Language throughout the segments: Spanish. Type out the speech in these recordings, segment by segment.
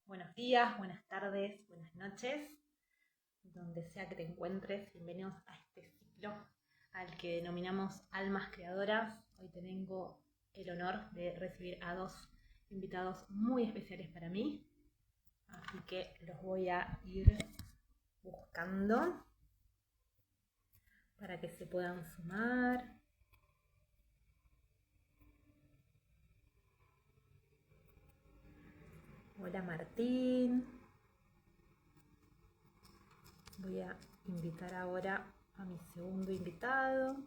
Buenos días, buenas tardes, buenas noches, donde sea que te encuentres. Bienvenidos a este ciclo al que denominamos Almas Creadoras. Hoy tengo el honor de recibir a dos invitados muy especiales para mí, así que los voy a ir buscando para que se puedan sumar. Hola Martín. Voy a invitar ahora a mi segundo invitado.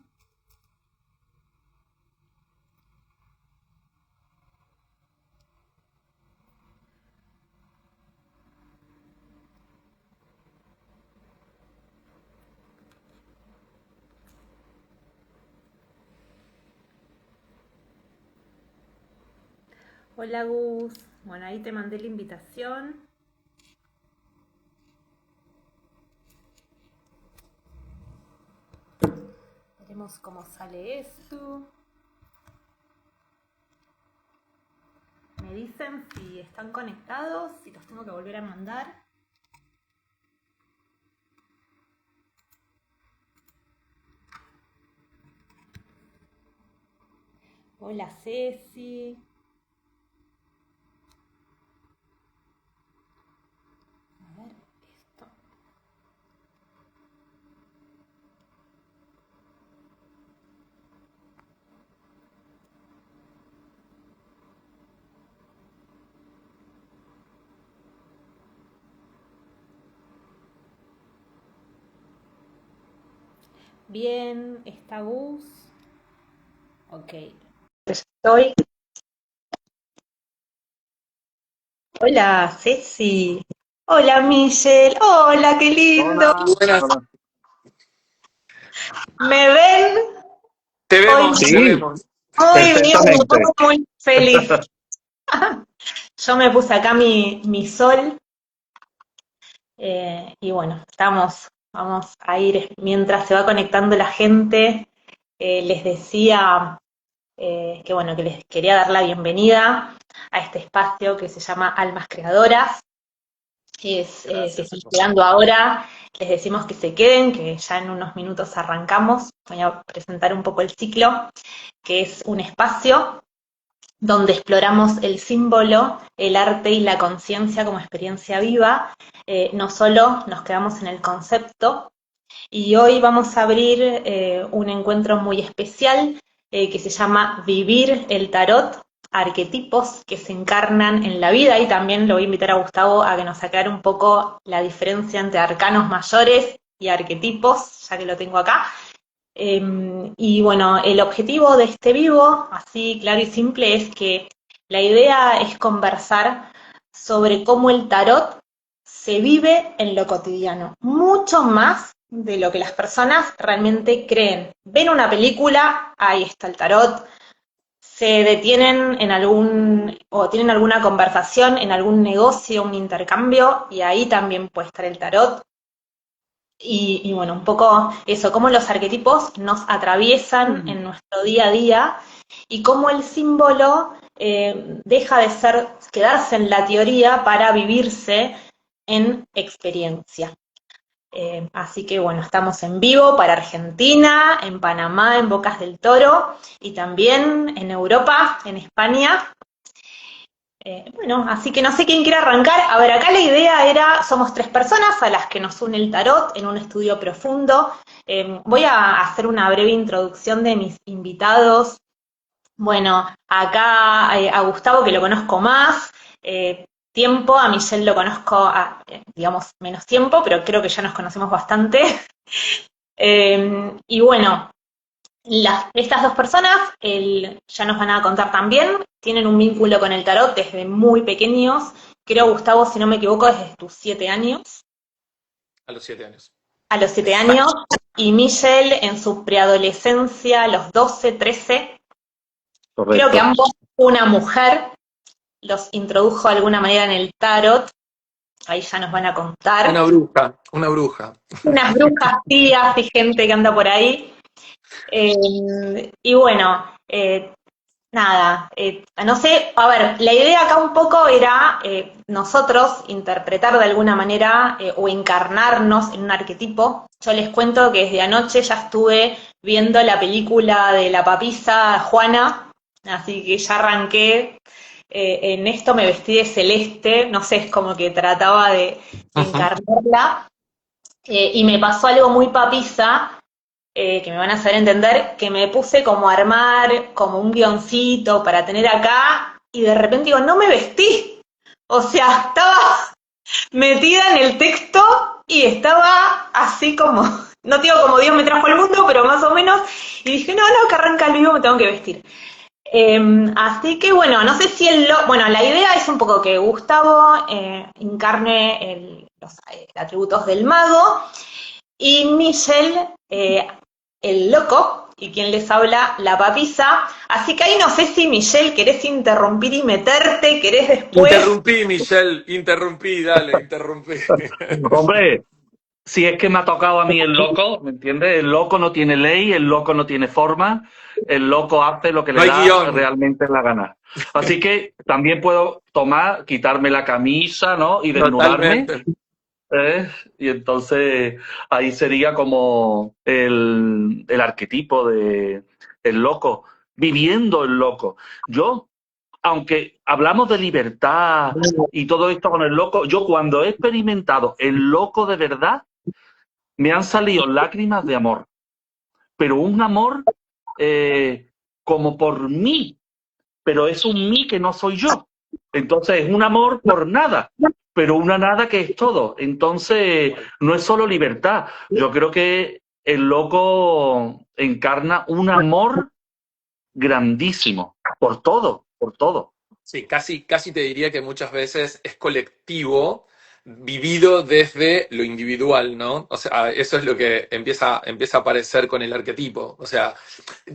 Hola Gus. Bueno, ahí te mandé la invitación. Veremos cómo sale esto. Me dicen si están conectados, si los tengo que volver a mandar. Hola Ceci. A ver esto. Bien, está Gus. Ok. Estoy. Hola Ceci. Hola Michelle. Hola, qué lindo. Hola, buenas. Hola. ¿Me ven? Te Hoy vemos, te Sí, vemos. muy bien, perfectamente. muy feliz. Yo me puse acá mi sol y bueno, vamos a ir mientras se va conectando la gente. Les decía que bueno, que les quería dar la bienvenida a este espacio que se llama Almas Creadoras. Se Gracias, están hermosa. quedando ahora, les decimos que se queden, que ya en unos minutos arrancamos. Voy a presentar un poco el ciclo, que es un espacio donde exploramos el símbolo, el arte y la conciencia como experiencia viva. No solo nos quedamos en el concepto, y hoy vamos a abrir un encuentro muy especial que se llama Vivir el Tarot, arquetipos que se encarnan en la vida, y también lo voy a invitar a Gustavo a que nos aclare un poco la diferencia entre arcanos mayores y arquetipos, ya que lo tengo acá. Y bueno, el objetivo de este vivo, así claro y simple, es que la idea es conversar sobre cómo el tarot se vive en lo cotidiano, mucho más de lo que las personas realmente creen. Ven una película, ahí está el tarot, se detienen en o tienen alguna conversación en algún negocio, un intercambio, y ahí también puede estar el tarot. Y bueno, un poco eso, cómo los arquetipos nos atraviesan en nuestro día a día y cómo el símbolo deja de quedarse en la teoría para vivirse en experiencia. Así que bueno, estamos en vivo para Argentina, en Panamá, en Bocas del Toro, y también en Europa, en España. Bueno, así que no sé quién quiere arrancar. A ver, acá la idea era, somos tres personas a las que nos une el tarot en un estudio profundo. Voy a hacer una breve introducción de mis invitados. Bueno, acá a Gustavo, que lo conozco más tiempo, a Michelle lo conozco, digamos, menos tiempo, pero creo que ya nos conocemos bastante. Y bueno, estas dos personas ya nos van a contar también, tienen un vínculo con el tarot desde muy pequeños. Creo, Gustavo, si no me equivoco, desde tus 7 años. A los 7 años. A los 7 años. Y Michelle en su preadolescencia, a los 12, 13. Creo que Correcto. ambos, una mujer, los introdujo de alguna manera en el tarot. Ahí ya nos van a contar. Una bruja, una bruja. Unas brujas tías y gente que anda por ahí. Y bueno, nada, no sé, a ver, la idea acá un poco era nosotros interpretar de alguna manera o encarnarnos en un arquetipo. Yo les cuento que desde anoche ya estuve viendo la película de la papisa Juana, así que ya arranqué en esto, me vestí de celeste, no sé, es como que trataba de Ujú. encarnarla. Y me pasó algo muy papisa, que me van a hacer entender, que me puse como a armar como un guioncito para tener acá y de repente digo, no me vestí. O sea, estaba metida en el texto y estaba así como, no digo como Dios me trajo al mundo, pero más o menos, y dije, no, no, que arranca el vivo, me tengo que vestir. Así que bueno, no sé si bueno, la idea es un poco que Gustavo encarne los atributos del mago y Michelle, el loco, y quien les habla, la papisa. Así que ahí no sé si Michelle querés interrumpir y meterte, querés después. Interrumpí, Michelle, interrumpí, dale, interrumpí. Hombre, si es que me ha tocado a mí el loco, ¿me entiendes? El loco no tiene ley, el loco no tiene forma, el loco hace lo que No le hay da guión. realmente la gana. Así que también puedo tomar, quitarme la camisa, ¿no? Y desnudarme, Totalmente. ¿eh? Y entonces ahí sería como el arquetipo de el loco, viviendo el loco. Yo, aunque hablamos de libertad y todo esto con el loco, yo cuando he experimentado el loco de verdad, me han salido lágrimas de amor, pero un amor como por mí, pero es un mí que no soy yo. Entonces es un amor por nada, pero una nada que es todo. Entonces no es solo libertad. Yo creo que el loco encarna un amor grandísimo por todo, por todo. Sí, casi te diría que muchas veces es colectivo, vivido desde lo individual, ¿no? O sea, eso es lo que empieza a aparecer con el arquetipo. O sea,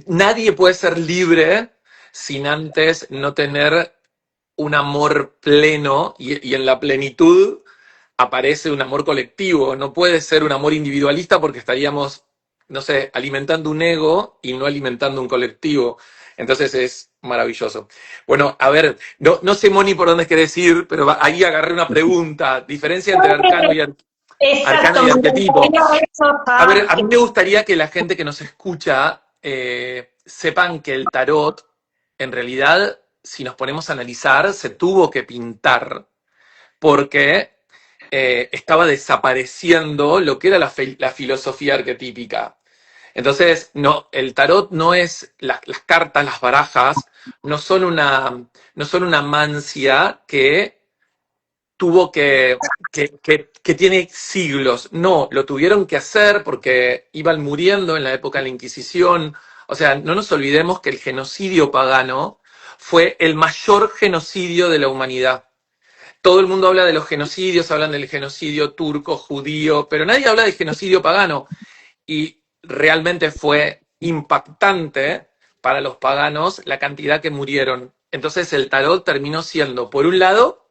nadie puede ser libre sin antes no tener un amor pleno y en la plenitud aparece un amor colectivo. No puede ser un amor individualista porque estaríamos, no sé, alimentando un ego y no alimentando un colectivo. Entonces es maravilloso. Bueno, a ver, no sé, Moni, por dónde querés ir, pero ahí agarré una pregunta. Diferencia entre arcano Exacto, y me arquetipo. encantaría eso A ver, ya, a mí me gustaría que la gente que nos escucha sepan que el tarot, en realidad, si nos ponemos a analizar, se tuvo que pintar porque estaba desapareciendo lo que era la filosofía arquetípica. Entonces, no, el tarot no es, las cartas, las barajas, no son una mancia que tuvo que tiene siglos. No, lo tuvieron que hacer porque iban muriendo en la época de la Inquisición. O sea, no nos olvidemos que el genocidio pagano fue el mayor genocidio de la humanidad. Todo el mundo habla de los genocidios, hablan del genocidio turco, judío, pero nadie habla de genocidio pagano. Y realmente fue impactante para los paganos la cantidad que murieron. Entonces el tarot terminó siendo, por un lado,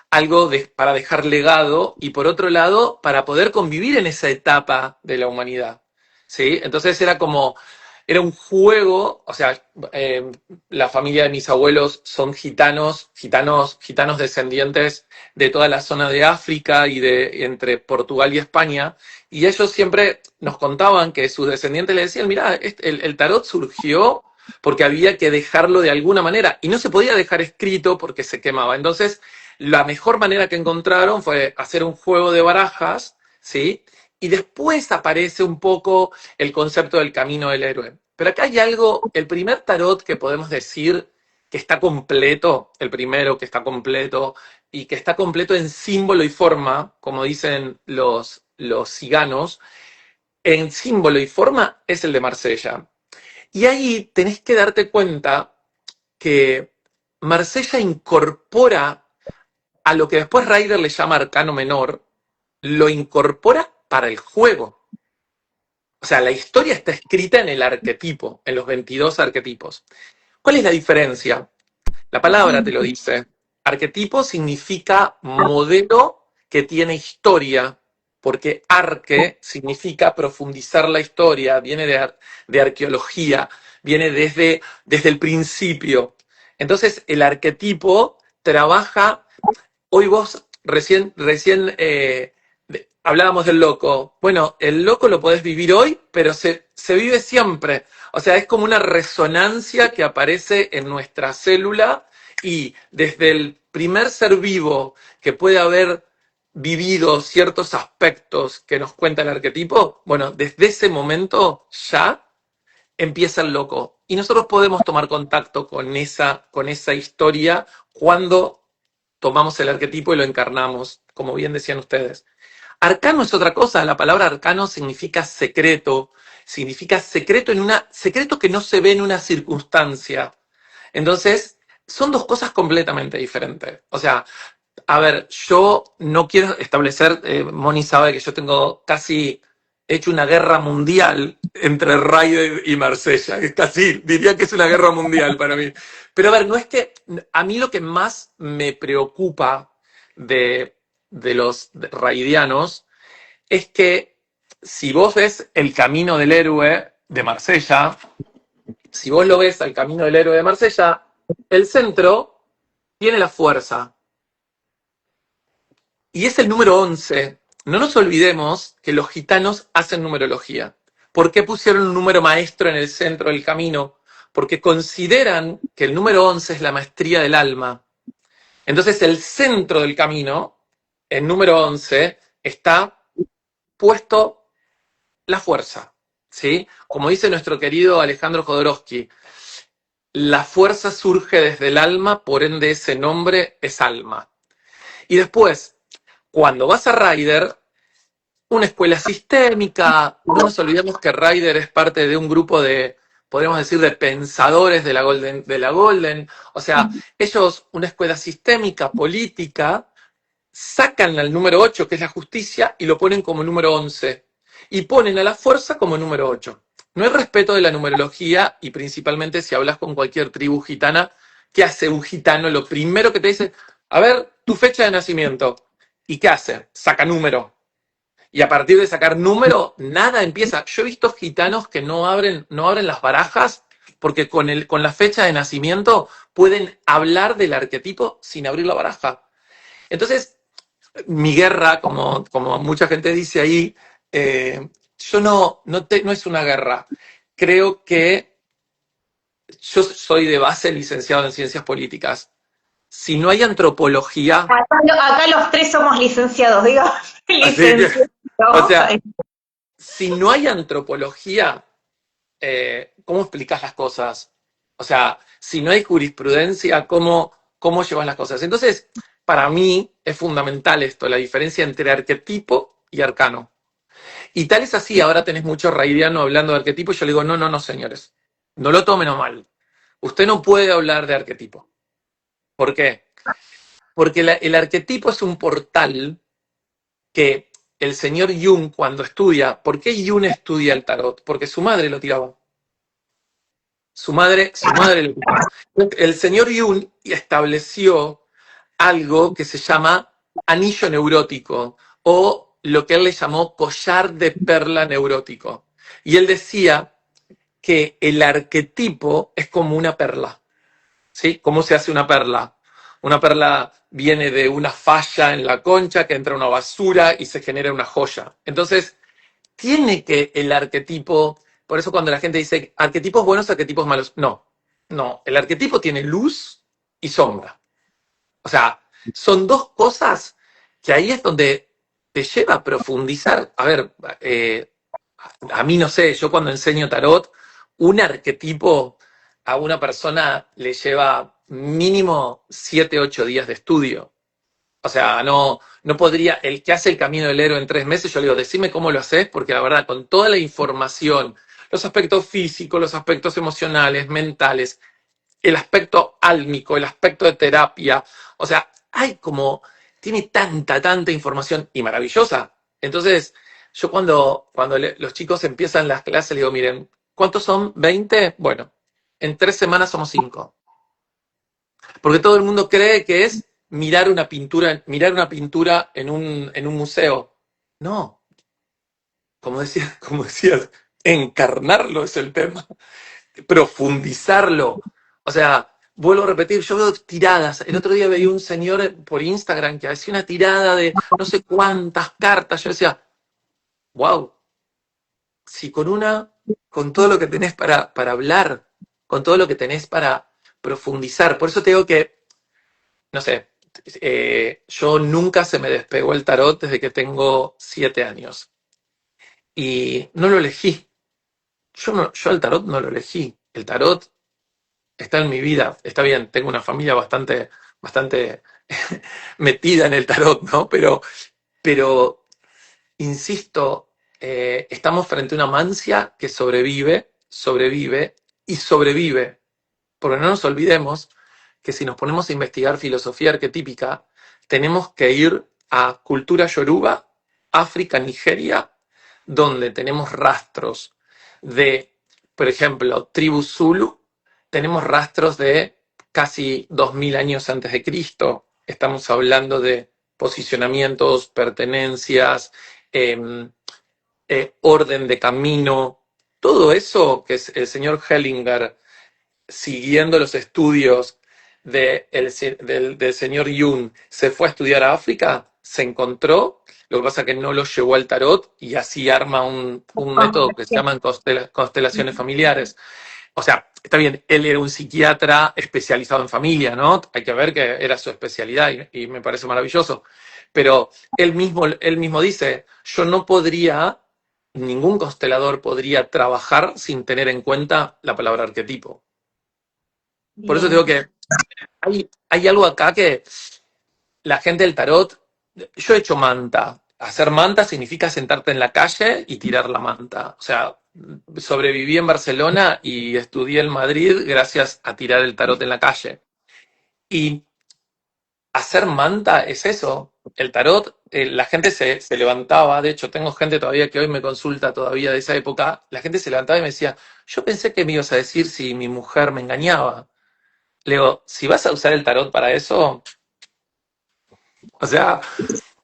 algo para dejar legado y por otro lado, para poder convivir en esa etapa de la humanidad. ¿Sí? Entonces era un juego, o sea, la familia de mis abuelos son gitanos descendientes de toda la zona de África y de entre Portugal y España, y ellos siempre nos contaban que sus descendientes le decían, mira, el tarot surgió porque había que dejarlo de alguna manera, y no se podía dejar escrito porque se quemaba. Entonces, la mejor manera que encontraron fue hacer un juego de barajas, ¿sí? Y después aparece un poco el concepto del camino del héroe. Pero acá hay algo, el primer tarot que podemos decir que está completo, el primero que está completo, y que está completo en símbolo y forma, como dicen los ciganos, en símbolo y forma es el de Marsella. Y ahí tenés que darte cuenta que Marsella incorpora a lo que después Ryder le llama arcano menor, lo incorpora para el juego. O sea, la historia está escrita en el arquetipo, en los 22 arquetipos. ¿Cuál es la diferencia? La palabra te lo dice. Arquetipo significa modelo que tiene historia. porque arque significa profundizar la historia, viene de arqueología, viene desde el principio. Entonces, el arquetipo trabaja. Hoy vos recién hablábamos del loco. Bueno, el loco lo podés vivir hoy, pero se vive siempre. O sea, es como una resonancia que aparece en nuestra célula y desde el primer ser vivo que puede haber vivido ciertos aspectos que nos cuenta el arquetipo, bueno, desde ese momento ya empieza el loco. Y nosotros podemos tomar contacto con esa historia cuando tomamos el arquetipo y lo encarnamos, como bien decían ustedes. Arcano es otra cosa, la palabra arcano significa secreto secreto que no se ve en una circunstancia. Entonces, son dos cosas completamente diferentes. O sea, a ver, yo no quiero establecer, Moni sabe que yo tengo casi hecho una guerra mundial entre Ryder y Marsella. Es casi, diría que es una guerra mundial para mí. Pero a ver, no es que, a mí lo que más me preocupa de los raidianos es que si vos ves el camino del héroe de Marsella, si vos lo ves al camino del héroe de Marsella, el centro tiene la fuerza. Y es el número 11. No nos olvidemos que los gitanos hacen numerología. ¿Por qué pusieron un número maestro en el centro del camino? Porque consideran que el número 11 es la maestría del alma. Entonces el centro del camino, el número 11, está puesto la fuerza, ¿sí? Como dice nuestro querido Alejandro Jodorowsky, la fuerza surge desde el alma, por ende ese nombre es alma. Y después, cuando vas a Ryder, una escuela sistémica, no nos olvidemos que Ryder es parte de un grupo de, podríamos decir, de pensadores de la Golden. O sea, ellos, una escuela sistémica, política, sacan al número 8, que es la justicia, y lo ponen como número 11. Y ponen a la fuerza como número 8. No hay respeto de la numerología, y principalmente si hablas con cualquier tribu gitana, ¿qué hace un gitano? Lo primero que te dice, a ver, tu fecha de nacimiento. ¿Y qué hace? Saca número. Y a partir de sacar número, nada empieza. Yo he visto gitanos que no abren las barajas porque con la fecha de nacimiento pueden hablar del arquetipo sin abrir la baraja. Entonces, mi guerra, como mucha gente dice ahí, yo no es una guerra. Creo que yo soy de base licenciado en ciencias políticas. Si no hay antropología... Acá los tres somos licenciados, digo. Licenciados. O sea, si no hay antropología, ¿cómo explicas las cosas? O sea, si no hay jurisprudencia, ¿cómo llevas las cosas? Entonces, para mí es fundamental esto, la diferencia entre arquetipo y arcano. Y tal es así, ahora tenés mucho raidiano hablando de arquetipo, y yo le digo, no, señores, no lo tomen a mal. Usted no puede hablar de arquetipo. ¿Por qué? Porque el arquetipo es un portal que el señor Jung, cuando estudia, ¿por qué Jung estudia el tarot? Porque su madre lo tiraba. Su madre lo tiraba. El señor Jung estableció algo que se llama anillo neurótico, o lo que él le llamó collar de perla neurótico. Y él decía que el arquetipo es como una perla. ¿Sí? ¿Cómo se hace una perla? Una perla viene de una falla en la concha que entra una basura y se genera una joya. Entonces, tiene que el arquetipo, por eso cuando la gente dice arquetipos buenos, arquetipos malos, no, el arquetipo tiene luz y sombra. O sea, son dos cosas que ahí es donde te lleva a profundizar. A ver, a mí no sé, yo cuando enseño tarot, un arquetipo a una persona le lleva mínimo 7, 8 días de estudio. O sea, no podría, el que hace el camino del héroe en 3 meses, yo le digo, decime cómo lo haces, porque la verdad, con toda la información, los aspectos físicos, los aspectos emocionales, mentales, el aspecto álmico, el aspecto de terapia, o sea, tiene tanta información y maravillosa. Entonces, yo cuando los chicos empiezan las clases, les digo, miren, ¿cuántos son? ¿20? Bueno, en 3 semanas somos 5. Porque todo el mundo cree que es mirar una pintura en un museo. No, como decías, encarnarlo es el tema, profundizarlo. O sea, vuelvo a repetir, yo veo tiradas. El otro día veía un señor por Instagram que hacía una tirada de no sé cuántas cartas. Yo decía, wow, si con todo lo que tenés para hablar, con todo lo que tenés para profundizar. Por eso te digo que, no sé, yo nunca se me despegó el tarot desde que tengo 7 años. Y no lo elegí. Yo el tarot no lo elegí. El tarot está en mi vida. Está bien, tengo una familia bastante metida en el tarot, ¿no? Pero insisto, estamos frente a una mancia que sobrevive y sobrevive. Porque no nos olvidemos que si nos ponemos a investigar filosofía arquetípica, tenemos que ir a cultura yoruba, África, Nigeria, donde tenemos rastros de, por ejemplo, tribu Zulu, tenemos rastros de casi 2000 años antes de Cristo. Estamos hablando de posicionamientos, pertenencias, eh, orden de camino, todo eso que es el señor Hellinger, siguiendo los estudios del señor Jung, se fue a estudiar a África, se encontró, lo que pasa es que no lo llevó al tarot y así arma un método que se llaman constelaciones familiares. O sea, está bien, él era un psiquiatra especializado en familia, ¿no? Hay que ver que era su especialidad y me parece maravilloso. Pero él mismo dice, yo no podría, ningún constelador podría trabajar sin tener en cuenta la palabra arquetipo. Por eso digo Bien. que hay algo acá que la gente del tarot, yo he hecho manta. Hacer manta significa sentarte en la calle y tirar la manta. O sea, sobreviví en Barcelona y estudié en Madrid gracias a tirar el tarot en la calle. Y hacer manta es eso. El tarot, la gente se levantaba, de hecho tengo gente todavía que hoy me consulta todavía de esa época, la gente se levantaba y me decía, yo pensé que me ibas a decir si mi mujer me engañaba. Le digo, si vas a usar el tarot para eso, o sea,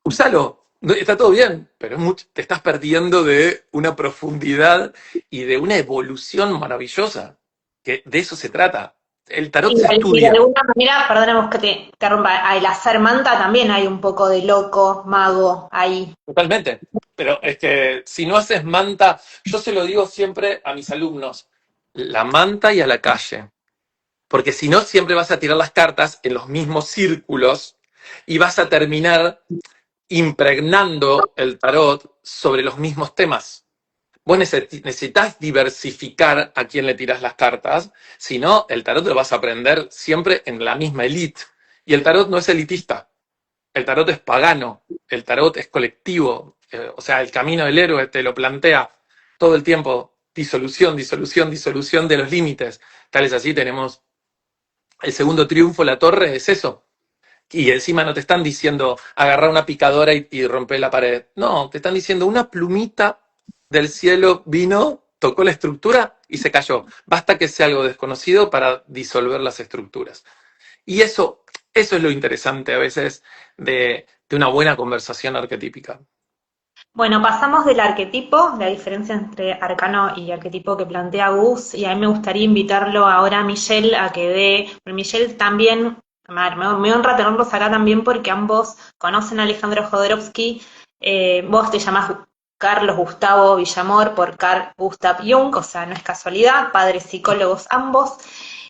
úsalo. Está todo bien, pero te estás perdiendo de una profundidad y de una evolución maravillosa, que de eso se trata. El tarot se Y de estudia, alguna manera, perdonemos que te interrumpa, al hacer manta también hay un poco de loco, mago ahí. totalmente. Pero es que si no haces manta, yo se lo digo siempre a mis alumnos, la manta y a la calle. Porque si no, siempre vas a tirar las cartas en los mismos círculos y vas a terminar impregnando el tarot sobre los mismos temas. Vos necesitas diversificar a quién le tirás las cartas, si no, el tarot lo vas a aprender siempre en la misma elite. Y el tarot no es elitista, el tarot es pagano, el tarot es colectivo, o sea, el camino del héroe te lo plantea todo el tiempo, disolución, disolución, disolución de los límites. Tal es así, tenemos el segundo triunfo, la torre, es eso. Y encima no te están diciendo agarrar una picadora y romper la pared. No, te están diciendo una plumita del cielo vino, tocó la estructura y se cayó. Basta que sea algo desconocido para disolver las estructuras. Y eso es lo interesante a veces de una buena conversación arquetípica. Bueno, pasamos del arquetipo, la diferencia entre arcano y arquetipo que plantea Gus, y a mí me gustaría invitarlo ahora a Michelle a que dé, pero Michelle también, a ver, me honra tenerlos acá también porque ambos conocen a Alejandro Jodorowsky, vos te llamás Carlos Gustavo Villamor por Carl Gustav Jung, o sea, no es casualidad, padres psicólogos ambos,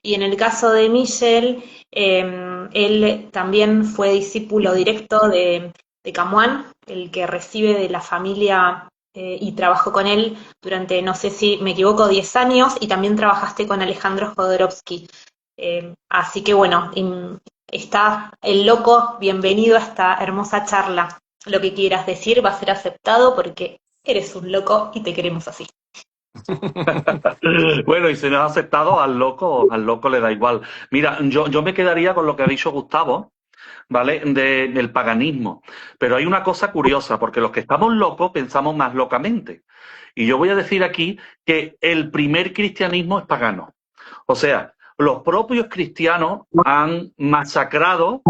y en el caso de Michelle, él también fue discípulo directo de Camuán, el que recibe de la familia y trabajó con él durante, no sé si me equivoco, 10 años, y también trabajaste con Alejandro Jodorowsky. Así que bueno, está el loco, bienvenido a esta hermosa charla. Lo que quieras decir va a ser aceptado porque eres un loco y te queremos así. Bueno, y si no has aceptado al loco le da igual. Mira, yo me quedaría con lo que ha dicho Gustavo, ¿vale? Del paganismo. Pero hay una cosa curiosa, porque los que estamos locos pensamos más locamente. Y yo voy a decir aquí que el primer cristianismo es pagano. O sea, los propios cristianos han masacrado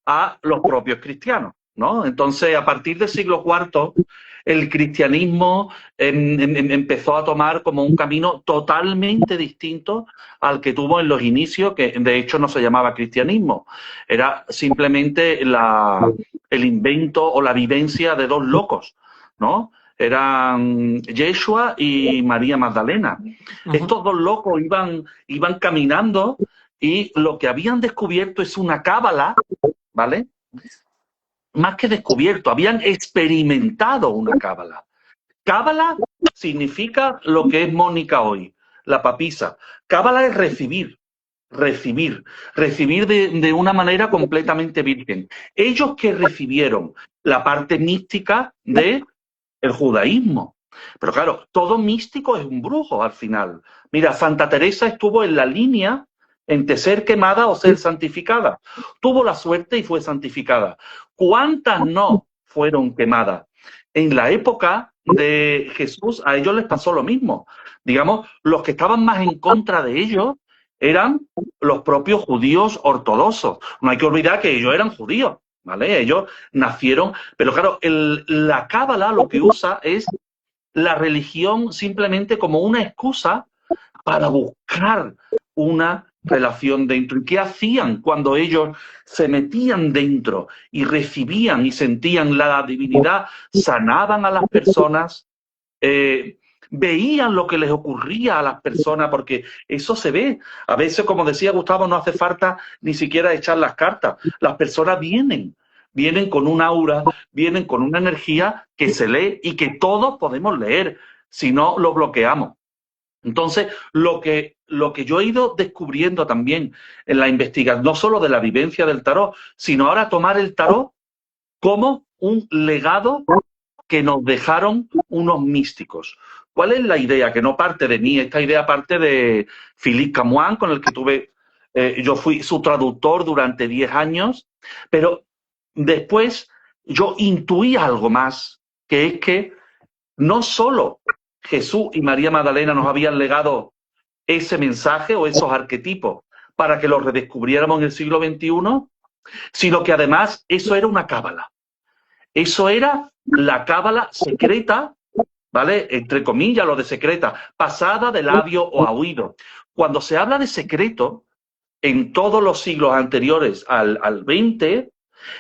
a los propios cristianos. ¿no? Entonces, a partir del siglo IV, el cristianismo empezó a tomar como un camino totalmente distinto al que tuvo en los inicios, que de hecho no se llamaba cristianismo, era simplemente el invento o la vivencia de dos locos, ¿no? Eran Yeshua y María Magdalena. Estos dos locos iban caminando y lo que habían descubierto es una cábala, ¿vale? Más que descubierto, habían experimentado una cábala. Cábala significa lo que es Mónica hoy, la papisa. Cábala es recibir de una manera completamente virgen. Ellos que recibieron la parte mística del judaísmo. Pero claro, todo místico es un brujo al final. Mira, Santa Teresa estuvo en la línea entre ser quemada o ser santificada. Tuvo la suerte y fue santificada. ¿Cuántas no fueron quemadas? En la época de Jesús a ellos les pasó lo mismo. Digamos, los que estaban más en contra de ellos eran los propios judíos ortodoxos. No hay que olvidar que ellos eran judíos, ¿vale? Ellos nacieron, pero claro, la cábala lo que usa es la religión simplemente como una excusa para buscar una relación dentro. ¿Y qué hacían cuando ellos se metían dentro y recibían y sentían la divinidad? Sanaban a las personas, veían lo que les ocurría a las personas, porque eso se ve. A veces, como decía Gustavo, no hace falta ni siquiera echar las cartas. Las personas vienen con un aura, vienen con una energía que se lee y que todos podemos leer, si no lo bloqueamos. Entonces, lo que yo he ido descubriendo también en la investigación, no solo de la vivencia del tarot, sino ahora tomar el tarot como un legado que nos dejaron unos místicos. ¿Cuál es la idea? Que no parte de mí, esta idea parte de Philippe Camoin, con el que yo fui su traductor durante 10 años, pero después yo intuí algo más, que es que no solo Jesús y María Magdalena nos habían legado ese mensaje o esos arquetipos para que los redescubriéramos en el siglo XXI, sino que además eso era una cábala. Eso era la cábala secreta, ¿vale? Entre comillas, lo de secreta, pasada de labio o a oído. Cuando se habla de secreto, en todos los siglos anteriores al XX,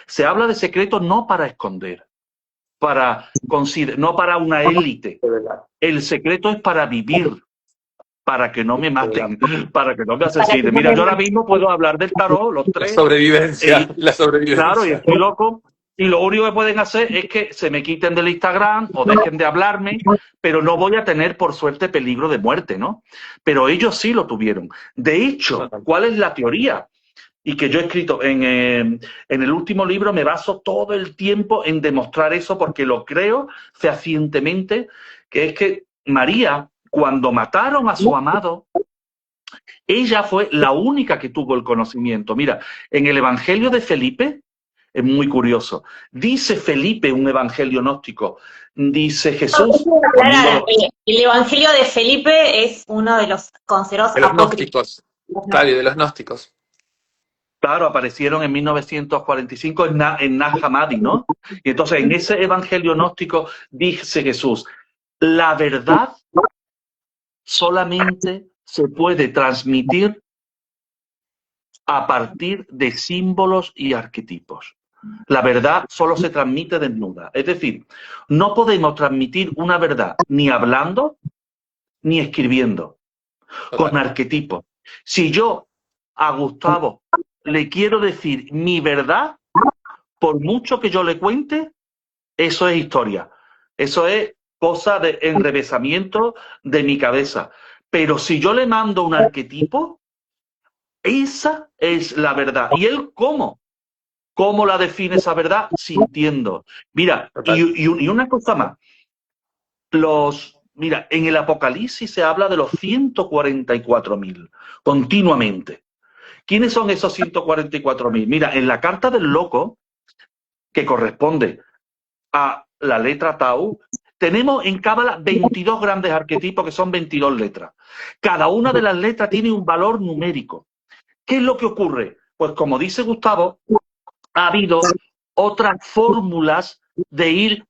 se habla de secreto no para esconder, no para una élite. El secreto es para vivir, para que no me maten, para que no me asesinen. Mira, yo ahora mismo puedo hablar del tarot, los tres. La sobrevivencia. Claro, y estoy loco. Y lo único que pueden hacer es que se me quiten del Instagram o dejen de hablarme, pero no voy a tener, por suerte, peligro de muerte, ¿no? Pero ellos sí lo tuvieron. De hecho, ¿cuál es la teoría? Y que yo he escrito en el último libro, me baso todo el tiempo en demostrar eso porque lo creo fehacientemente, que es que María, cuando mataron a su amado, ella fue la única que tuvo el conocimiento. Mira, en el Evangelio de Felipe, es muy curioso, dice Felipe, un evangelio gnóstico, dice Jesús... El Evangelio de Felipe es uno de los considerados apócrifos. Claro, y de los gnósticos. Claro, aparecieron en 1945 en Nag Hammadi, ¿no? Y entonces en ese evangelio gnóstico dice Jesús, la verdad solamente se puede transmitir a partir de símbolos y arquetipos. La verdad solo se transmite desnuda. Es decir, no podemos transmitir una verdad ni hablando ni escribiendo, con arquetipos. Si yo a Gustavo le quiero decir mi verdad, por mucho que yo le cuente, eso es historia. Eso es cosa de enrevesamiento de mi cabeza. Pero si yo le mando un arquetipo, esa es la verdad. ¿Y él cómo? ¿Cómo la define esa verdad? Sintiendo. Mira, y una cosa más. Mira, en el Apocalipsis se habla de los 144.000 continuamente. ¿Quiénes son esos 144.000? Mira, en la carta del loco, que corresponde a la letra Tau, tenemos en Cábala 22 grandes arquetipos que son 22 letras. Cada una de las letras tiene un valor numérico. ¿Qué es lo que ocurre? Pues como dice Gustavo, ha habido otras fórmulas de ir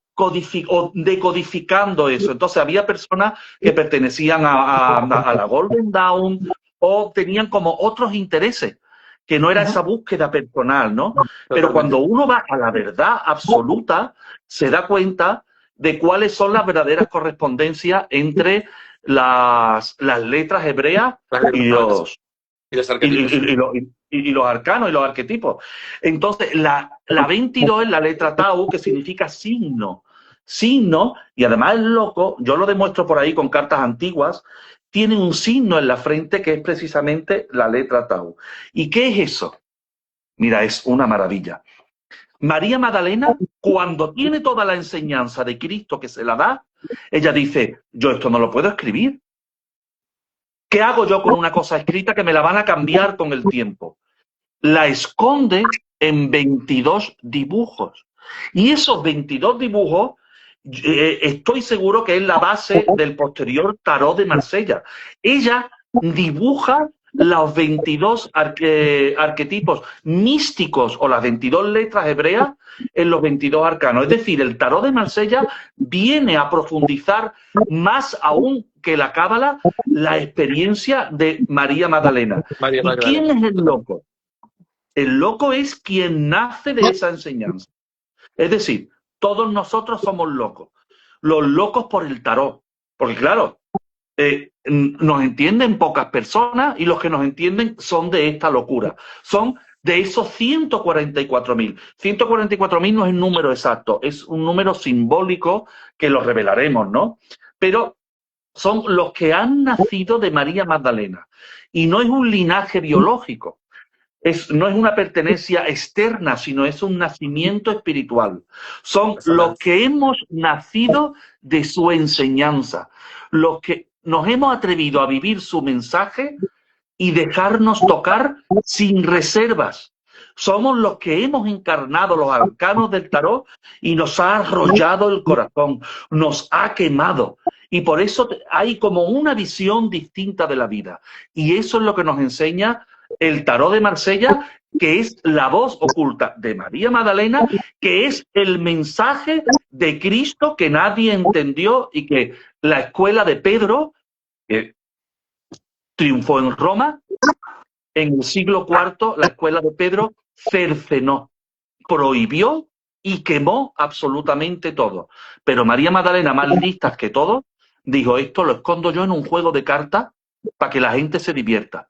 decodificando eso. Entonces había personas que pertenecían a la Golden Dawn o tenían como otros intereses, que no era esa búsqueda personal, ¿no? Pero cuando uno va a la verdad absoluta, se da cuenta de cuáles son las verdaderas correspondencias entre las letras hebreas y los arcanos y los arquetipos. Entonces, la 22 es la letra Tau, que significa signo. Signo, y además el loco, yo lo demuestro por ahí con cartas antiguas, tiene un signo en la frente que es precisamente la letra Tau. ¿Y qué es eso? Mira, es una maravilla. María Magdalena, cuando tiene toda la enseñanza de Cristo que se la da, ella dice, yo esto no lo puedo escribir. ¿Qué hago yo con una cosa escrita que me la van a cambiar con el tiempo? La esconde en 22 dibujos. Y esos 22 dibujos, estoy seguro que es la base del posterior tarot de Marsella. Ella dibuja los 22 arquetipos místicos o las 22 letras hebreas en los 22 arcanos. Es decir, el tarot de Marsella viene a profundizar más aún que la cábala la experiencia de María Magdalena. ¿Y quién es el loco? El loco es quien nace de esa enseñanza. Es decir, todos nosotros somos locos. Los locos por el tarot. Porque claro, nos entienden pocas personas y los que nos entienden son de esta locura. Son de esos 144.000. 144.000 no es un número exacto, es un número simbólico que lo revelaremos, ¿no? Pero son los que han nacido de María Magdalena. Y no es un linaje biológico. No es una pertenencia externa, sino es un nacimiento espiritual. Son los que hemos nacido de su enseñanza, los que nos hemos atrevido a vivir su mensaje y dejarnos tocar sin reservas. Somos los que hemos encarnado los arcanos del tarot y nos ha arrollado el corazón, nos ha quemado. Y por eso hay como una visión distinta de la vida. Y eso es lo que nos enseña el tarot de Marsella, que es la voz oculta de María Magdalena, que es el mensaje de Cristo que nadie entendió y que la escuela de Pedro, que triunfó en Roma, en el siglo IV, la escuela de Pedro cercenó, prohibió y quemó absolutamente todo. Pero María Magdalena, más lista que todo, dijo, esto lo escondo yo en un juego de cartas para que la gente se divierta.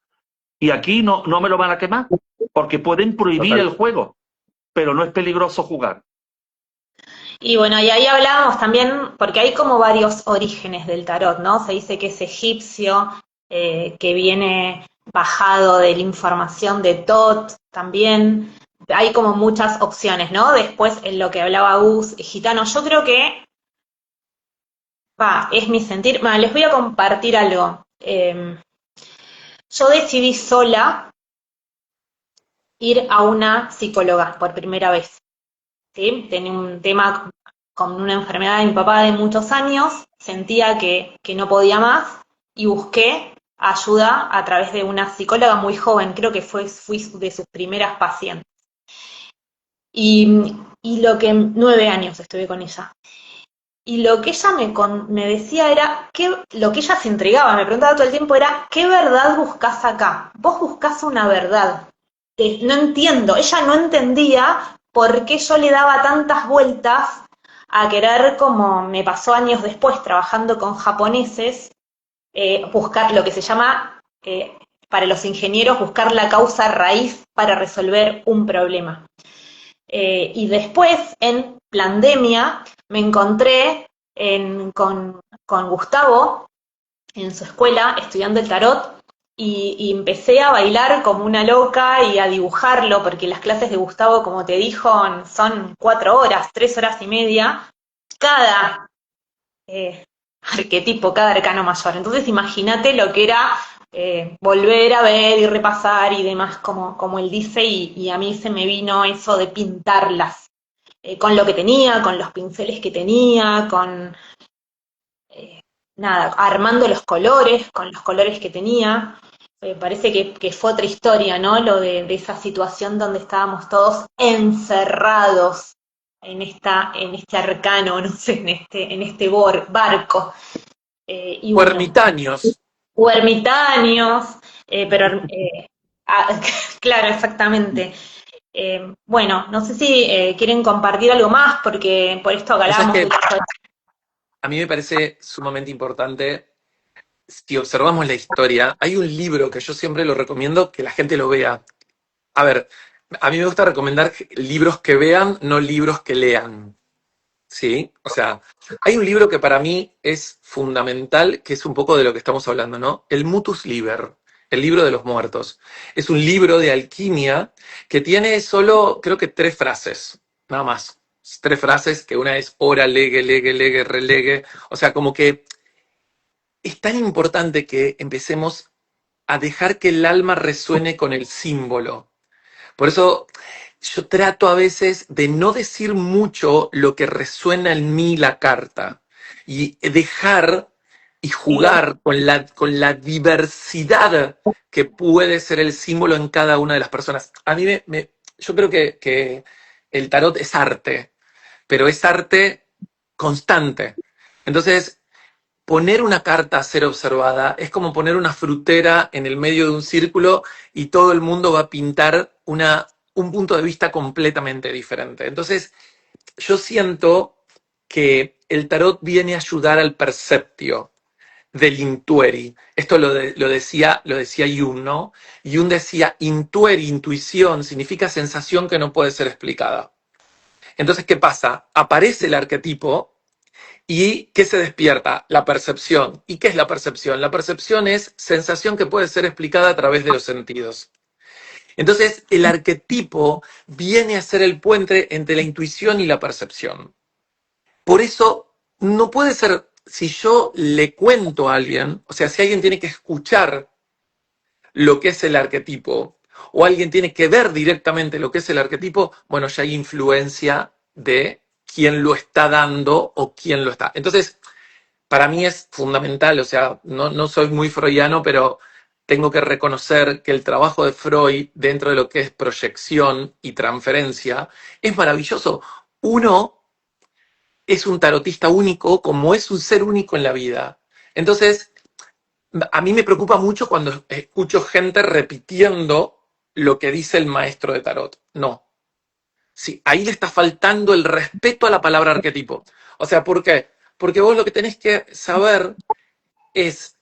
Y aquí no me lo van a quemar, porque pueden prohibir el juego, pero no es peligroso jugar. Y bueno, y ahí hablábamos también, porque hay como varios orígenes del tarot, ¿no? Se dice que es egipcio, que viene bajado de la información de Tot también. Hay como muchas opciones, ¿no? Después, en lo que hablaba Gus, gitano, yo creo que, es mi sentir. Bueno, les voy a compartir algo. Yo decidí sola ir a una psicóloga por primera vez, ¿sí? Tenía un tema con una enfermedad de mi papá de muchos años, sentía que no podía más y busqué ayuda a través de una psicóloga muy joven, creo que fui de sus primeras pacientes. Y 9 años estuve con ella. Y lo que ella me decía era, lo que ella se entregaba, me preguntaba todo el tiempo era, ¿qué verdad buscás acá? Vos buscás una verdad. No entiendo, ella no entendía por qué yo le daba tantas vueltas a querer, como me pasó años después trabajando con japoneses, buscar lo que se llama, para los ingenieros, buscar la causa raíz para resolver un problema. Y después, en pandemia, me encontré con Gustavo en su escuela estudiando el tarot y empecé a bailar como una loca y a dibujarlo, porque las clases de Gustavo, como te dijo, son 4 horas, 3 horas y media, cada arquetipo, cada arcano mayor. Entonces imagínate lo que era volver a ver y repasar y demás, como él dice, y a mí se me vino eso de pintarlas. Con lo que tenía, con los pinceles que tenía, armando los colores, con los colores que tenía. parece que fue otra historia, ¿no? Lo de esa situación donde estábamos todos encerrados en este arcano, no sé, en este barco. Y O bueno, ermitaños. o ermitaños, pero claro, exactamente. Bueno, no sé si quieren compartir algo más, porque por esto O sea, es hablábamos de que a mí me parece sumamente importante, si observamos la historia, hay un libro que yo siempre lo recomiendo que la gente lo vea. A ver, a mí me gusta recomendar libros que vean, no libros que lean. ¿Sí? O sea, hay un libro que para mí es fundamental, que es un poco de lo que estamos hablando, ¿no? El Mutus Liber, el libro de los muertos. Es un libro de alquimia que tiene solo, creo que 3 frases, nada más. 3 frases, que una es ora, legue, legue, legue, relegue. O sea, como que es tan importante que empecemos a dejar que el alma resuene con el símbolo. Por eso yo trato a veces de no decir mucho lo que resuena en mí la carta y dejar y jugar con la diversidad que puede ser el símbolo en cada una de las personas. A mí yo creo que el tarot es arte, pero es arte constante. Entonces, poner una carta a ser observada es como poner una frutera en el medio de un círculo y todo el mundo va a pintar un punto de vista completamente diferente. Entonces, yo siento que el tarot viene a ayudar al perceptio del intueri. Esto lo decía Jung, ¿no? Jung decía, intueri, intuición, significa sensación que no puede ser explicada. Entonces, ¿qué pasa? Aparece el arquetipo. ¿Y qué se despierta? La percepción. ¿Y qué es la percepción? La percepción es sensación que puede ser explicada a través de los sentidos. Entonces, el arquetipo viene a ser el puente entre la intuición y la percepción. Por eso, no puede ser, si yo le cuento a alguien, o sea, si alguien tiene que escuchar lo que es el arquetipo, o alguien tiene que ver directamente lo que es el arquetipo, bueno, ya hay influencia de quién lo está dando o quién lo está. Entonces, para mí es fundamental, o sea, no soy muy freudiano, pero tengo que reconocer que el trabajo de Freud dentro de lo que es proyección y transferencia es maravilloso. Uno es un tarotista único como es un ser único en la vida. Entonces, a mí me preocupa mucho cuando escucho gente repitiendo lo que dice el maestro de tarot. No. Sí, ahí le está faltando el respeto a la palabra arquetipo. O sea, ¿por qué? Porque vos lo que tenés que saber es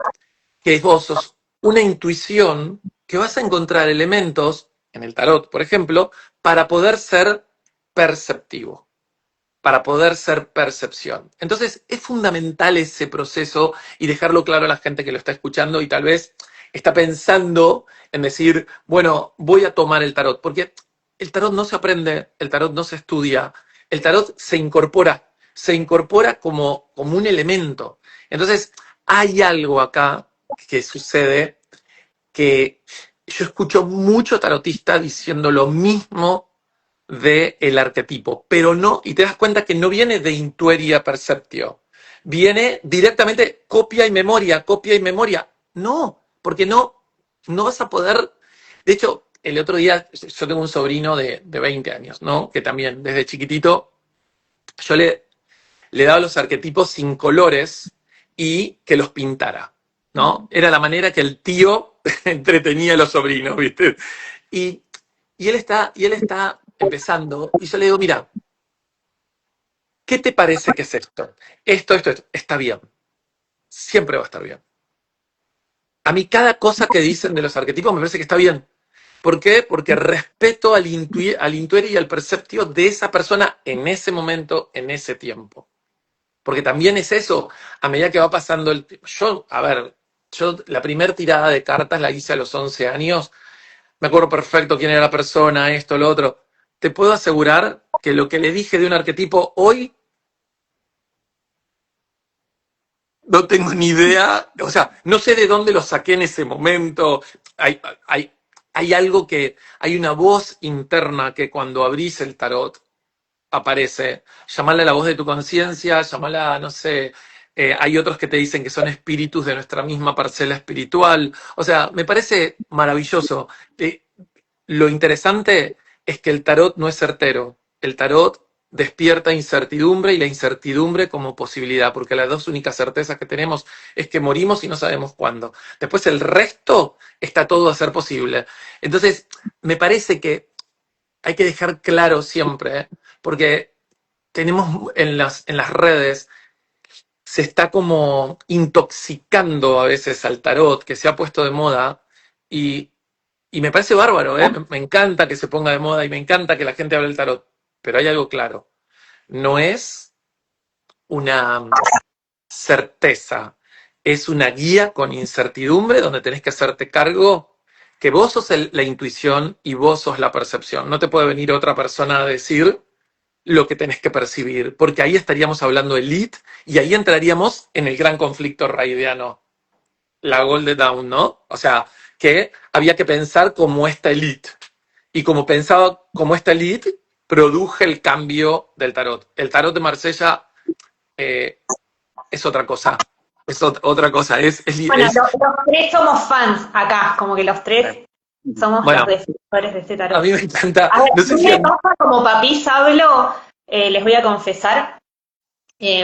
que vos sos una intuición que vas a encontrar elementos en el tarot, por ejemplo, para poder ser perceptivo, para poder ser percepción. Entonces, es fundamental ese proceso y dejarlo claro a la gente que lo está escuchando y tal vez está pensando en decir, bueno, voy a tomar el tarot, porque el tarot no se aprende, el tarot no se estudia, el tarot se incorpora como un elemento. Entonces, hay algo acá que sucede que yo escucho mucho tarotista diciendo lo mismo del arquetipo, pero no, y te das cuenta que no viene de intueria perceptio, viene directamente copia y memoria, copia y memoria. No, porque no vas a poder. De hecho, el otro día yo tengo un sobrino de 20 años, ¿no? Que también desde chiquitito yo le daba los arquetipos sin colores y que los pintara, ¿no? Era la manera que el tío entretenía a los sobrinos, ¿viste? Y, y él está empezando, y yo le digo, mira, ¿qué te parece que es esto? Esto, está bien. Siempre va a estar bien. A mí cada cosa que dicen de los arquetipos me parece que está bien. ¿Por qué? Porque respeto al intuir y al perceptio de esa persona en ese momento, en ese tiempo. Porque también es eso, a medida que va pasando el tiempo. Yo la primera tirada de cartas la hice a los 11 años, me acuerdo perfecto quién era la persona, esto, lo otro. Te puedo asegurar que lo que le dije de un arquetipo hoy, no tengo ni idea, o sea, no sé de dónde lo saqué en ese momento. Hay, hay, hay algo hay una voz interna que cuando abrís el tarot aparece. Llamarla la voz de tu conciencia, llamarla, no sé, hay otros que te dicen que son espíritus de nuestra misma parcela espiritual. O sea, me parece maravilloso. Lo interesante es que el tarot no es certero. El tarot despierta incertidumbre y la incertidumbre como posibilidad, porque las dos únicas certezas que tenemos es que morimos y no sabemos cuándo. Después el resto está todo a ser posible. Entonces, me parece que hay que dejar claro siempre, porque tenemos en las redes, se está como intoxicando a veces al tarot, que se ha puesto de moda, y, y me parece bárbaro, ¿eh? Me encanta que se ponga de moda y me encanta que la gente hable del tarot, pero hay algo claro, no es una certeza, es una guía con incertidumbre donde tenés que hacerte cargo que vos sos la intuición y vos sos la percepción. No te puede venir otra persona a decir lo que tenés que percibir, porque ahí estaríamos hablando elite y ahí entraríamos en el gran conflicto raidiano, la Golden Dawn, ¿no? O sea, que había que pensar como esta elite. Y como pensaba como esta elite, produje el cambio del tarot. El tarot de Marsella es otra cosa. Es otra cosa. Bueno, los tres somos fans acá, como que los tres somos bueno, los defensores de este tarot. a mí me encanta. A ver, No sé a mí si me pasa como papis hablo, les voy a confesar.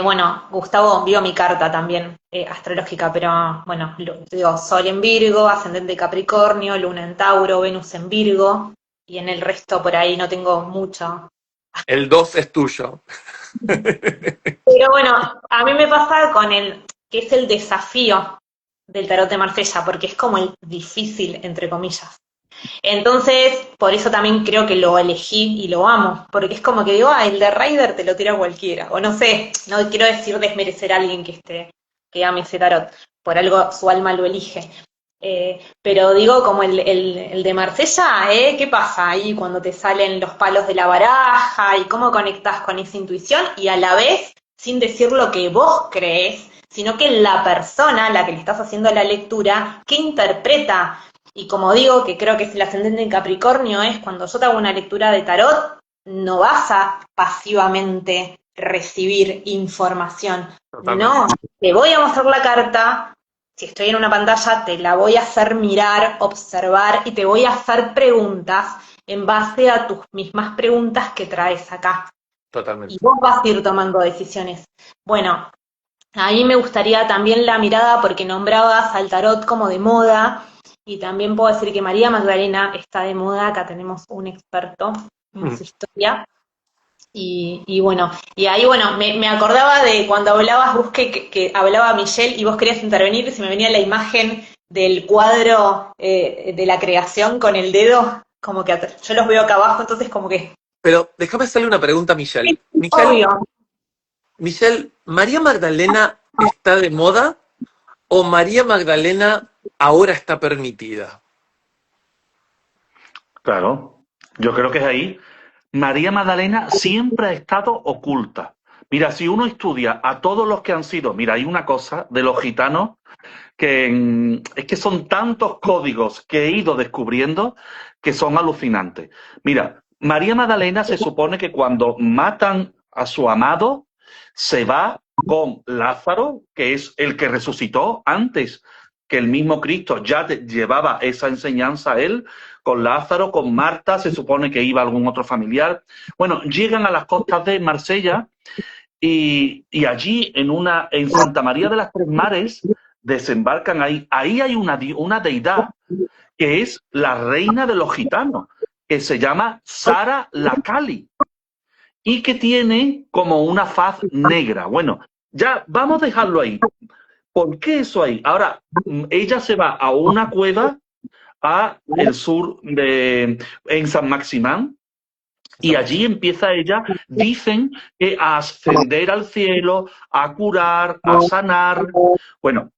Bueno, Gustavo vio mi carta también astrológica, pero bueno, digo, Sol en Virgo, ascendente Capricornio, Luna en Tauro, Venus en Virgo, y en el resto por ahí no tengo mucho. el 2 es tuyo. Pero bueno, a mí me pasa con que es el desafío del tarot de Marsella, porque es como el difícil, entre comillas. Entonces, por eso también creo que lo elegí y lo amo, porque es como que digo, el de Rider te lo tira cualquiera, o no sé, no quiero decir desmerecer a alguien que ame ese tarot, por algo su alma lo elige. Pero digo, como el de Marsella, ¿qué pasa ahí cuando te salen los palos de la baraja y cómo conectás con esa intuición y a la vez, sin decir lo que vos crees, sino que la persona a la que le estás haciendo la lectura, ¿qué interpreta? Y como digo, que creo que es el ascendente en Capricornio, es cuando yo te hago una lectura de tarot, no vas a pasivamente recibir información. Totalmente. No, te voy a mostrar la carta, si estoy en una pantalla, te la voy a hacer mirar, observar y te voy a hacer preguntas en base a tus mismas preguntas que traes acá. Totalmente. Y vos vas a ir tomando decisiones. Bueno, a mí me gustaría también la mirada porque nombrabas al tarot como de moda y también puedo decir que María Magdalena está de moda, acá tenemos un experto en su historia. Y bueno, y ahí bueno, me acordaba de cuando hablabas vos que hablaba Michelle y vos querías intervenir, se me venía la imagen del cuadro de la creación con el dedo, como que yo los veo acá abajo, entonces como que... Pero déjame hacerle una pregunta a Michelle. Obvio. Michelle, ¿María Magdalena está de moda o María Magdalena ahora está permitida? Claro, yo creo que es ahí. María Magdalena siempre ha estado oculta. Mira, si uno estudia a todos los que han sido, mira, hay una cosa de los gitanos que es que son tantos códigos que he ido descubriendo que son alucinantes. Mira, María Magdalena se supone que cuando matan a su amado, se va con Lázaro, que es el que resucitó antes que el mismo Cristo, ya llevaba esa enseñanza a él, con Lázaro, con Marta, se supone que iba algún otro familiar. Bueno, llegan a las costas de Marsella y allí en Santa María de las Tres Mares desembarcan ahí. Ahí hay una deidad que es la reina de los gitanos, que se llama Sara la Cali y que tiene como una faz negra. Bueno, ya vamos a dejarlo ahí. ¿Por qué eso ahí? Ahora, ella se va a una cueva a el sur en San Maximán, y allí empieza ella, dicen que a ascender al cielo, a curar, a sanar. Bueno,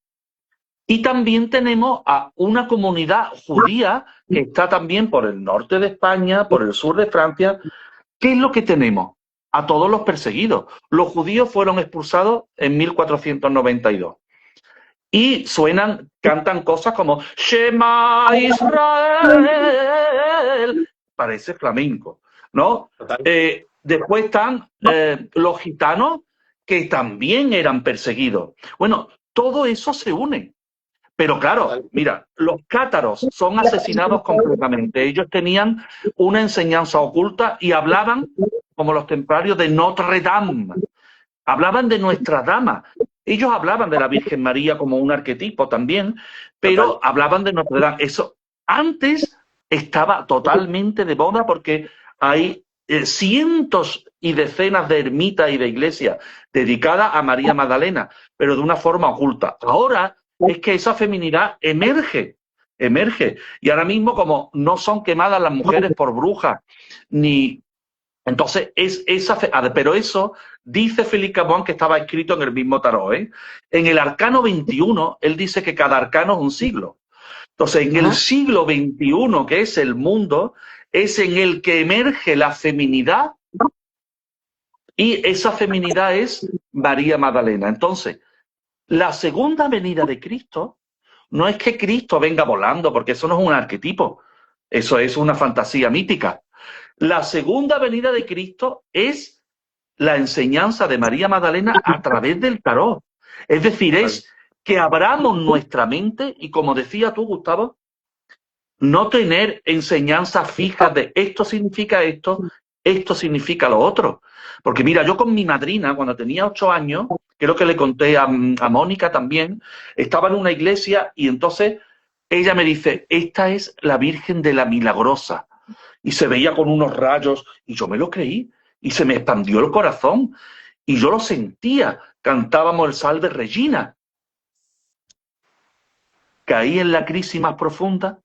y también tenemos a una comunidad judía que está también por el norte de España, por el sur de Francia. ¿Qué es lo que tenemos? A todos los perseguidos. Los judíos fueron expulsados en 1492. Y cantan cosas como Shema Israel. Parece flamenco, ¿no? Después están los gitanos que también eran perseguidos. Bueno, todo eso se une. Pero claro, mira, los cátaros son asesinados completamente. Ellos tenían una enseñanza oculta y hablaban, como los templarios, de Notre Dame. Hablaban de Nuestra Dama. Ellos hablaban de la Virgen María como un arquetipo también, pero hablaban de Notre Dame. Eso antes estaba totalmente de moda porque hay cientos y decenas de ermitas y de iglesias dedicadas a María Magdalena, pero de una forma oculta. Ahora es que esa feminidad emerge. Y ahora mismo, como no son quemadas las mujeres por brujas, ni... Entonces, pero eso dice Félix Camoin, que estaba escrito en el mismo tarot, ¿eh? En el arcano 21, él dice que cada arcano es un siglo. Entonces, en el siglo XXI, que es el mundo, es en el que emerge la feminidad, y esa feminidad es María Magdalena. Entonces, la segunda venida de Cristo no es que Cristo venga volando, porque eso no es un arquetipo, eso es una fantasía mítica. La segunda venida de Cristo es la enseñanza de María Magdalena a través del tarot. Es decir, es que abramos nuestra mente y, como decía tú, Gustavo, no tener enseñanzas fijas de esto significa esto significa lo otro. Porque mira, yo con mi madrina, cuando tenía 8 años, creo que le conté a Mónica también, estaba en una iglesia y entonces ella me dice, esta es la Virgen de la Milagrosa. Y se veía con unos rayos, y yo me lo creí, y se me expandió el corazón, y yo lo sentía. Cantábamos el Salve Regina. Caí en la crisis más profunda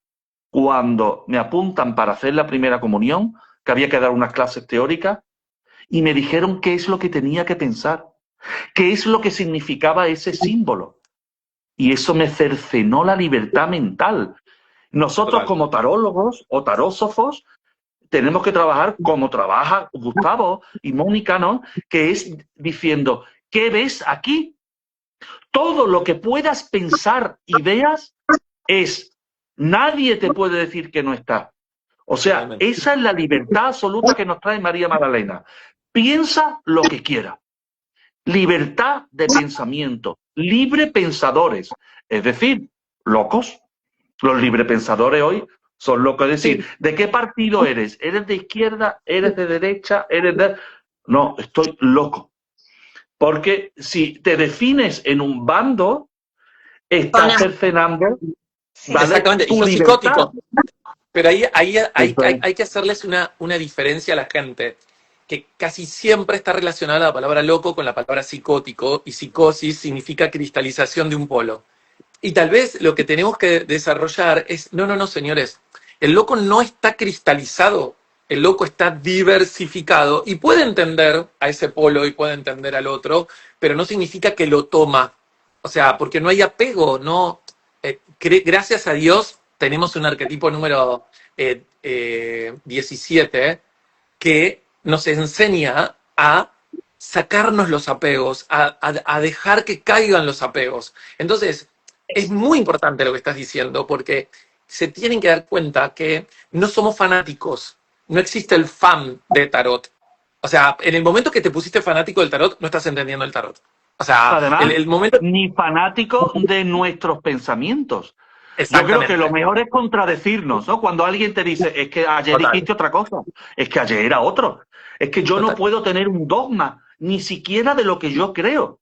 cuando me apuntan para hacer la primera comunión, que había que dar unas clases teóricas, y me dijeron qué es lo que tenía que pensar, qué es lo que significaba ese símbolo. Y eso me cercenó la libertad mental. Nosotros, como tarólogos o tarósofos, tenemos que trabajar como trabaja Gustavo y Mónica, ¿no? Que es diciendo, ¿qué ves aquí? Todo lo que puedas pensar y veas es, nadie te puede decir que no está. O sea, esa es la libertad absoluta que nos trae María Magdalena. Piensa lo que quiera. Libertad de pensamiento. Libre pensadores. Es decir, locos. Los librepensadores hoy son locos. Es decir, ¿de qué partido eres? ¿Eres de izquierda? ¿Eres de derecha? ¿Eres de...? No, estoy loco. Porque si te defines en un bando, estás cercenando, ¿vale? Exactamente, y tu sos libertad. psicótico. Pero ahí hay que hacerles una diferencia a la gente, que casi siempre está relacionada la palabra loco con la palabra psicótico, y psicosis significa cristalización de un polo. Y tal vez lo que tenemos que desarrollar es, no, señores, el loco no está cristalizado, el loco está diversificado y puede entender a ese polo y puede entender al otro, pero no significa que lo toma. O sea, porque no hay apego, no. Gracias a Dios tenemos un arquetipo número 17 que nos enseña a sacarnos los apegos, a dejar que caigan los apegos. Entonces, es muy importante lo que estás diciendo, porque se tienen que dar cuenta que no somos fanáticos. No existe el fan de tarot. O sea, en el momento que te pusiste fanático del tarot, no estás entendiendo el tarot. O sea, Además, el momento... ni fanático de nuestros pensamientos. Yo creo que lo mejor es contradecirnos, ¿no? Cuando alguien te dice, es que ayer dijiste otra cosa, es que ayer era otro. Es que yo no puedo tener un dogma, ni siquiera de lo que yo creo.